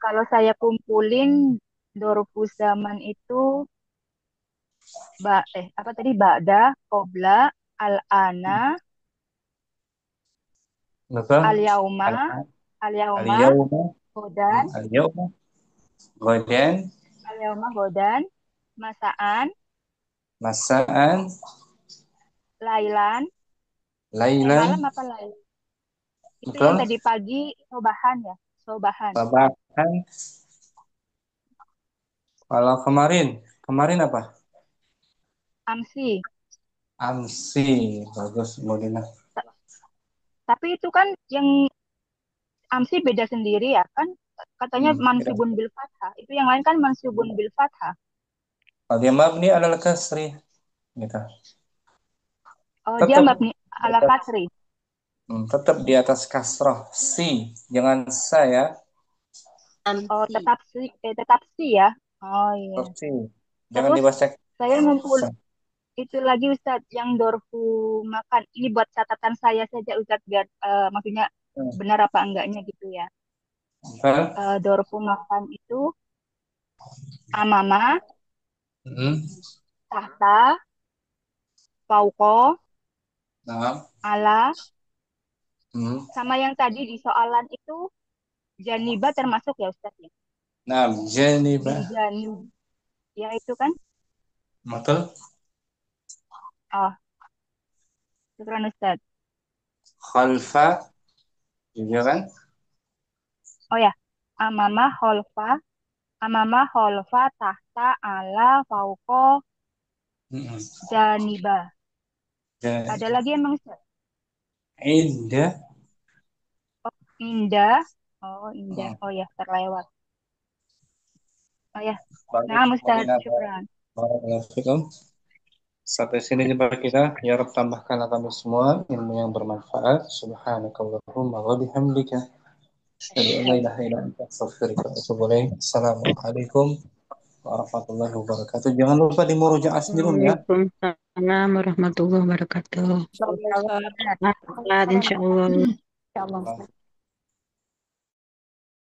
Kalau saya kumpulin dorfu zaman itu apa tadi, ba'da, qobla, al-ana, Betul. al-yauma, Al-yawma. godan, Al-yawma. Godan. al-yauma godan, masaan, Masaan. lailan, Lailan. malam apa lail? Itu yang tadi pagi sobahan ya, sobahan. Sobahan. Kalau kemarin apa? Amsi. Amsi. Bagus, Modina. Tapi itu kan yang amsi beda sendiri ya kan? Katanya mansubun bil fathah. Itu yang lain kan mansubun bil fathah. Kalau dia mabni alal kasri. Gitu. Oh, dia mabni ala kasri. Tetap di atas kasroh. Si. Jangan sa ya. Oh, tetap si ya. Oh iya. Si. Jangan dibaca. Saya ngumpul itu lagi Ustadz yang dorfu makan. Ini buat catatan saya saja Ustadz biar maksudnya benar apa enggaknya gitu ya. Dorfu makan itu amama, tahta, fauqo, ala, sama yang tadi di soalan itu janiba termasuk ya Ustadz ya? Nah, janiba. Ya itu kan? Betul. Oh, syukran Ustadz. Khalfa juga kan? Oh ya, amama holfa, tahta, ala, fauqo, janiba. Ada lagi emang Ustaz? Indah. Oh, indah. Oh, indah. Oh ya, terlewat. Oh ya. Nah, Ustaz, syukran. Barakallahu. Sampai sini jumpa kita. Ya Rabb, tambahkanlah kami semua ilmu yang bermanfaat. Subhanakallahumma wa bihamdika. Asyhadu an la ilaha illa anta astaghfiruka wa atubu ilaik. Assalamualaikum warahmatullahi wabarakatuh. Jangan lupa di murojaah sebelum ya. Waalaikumsalam warahmatullahi wabarakatuh. Waalaikumsalam. Insyaallah.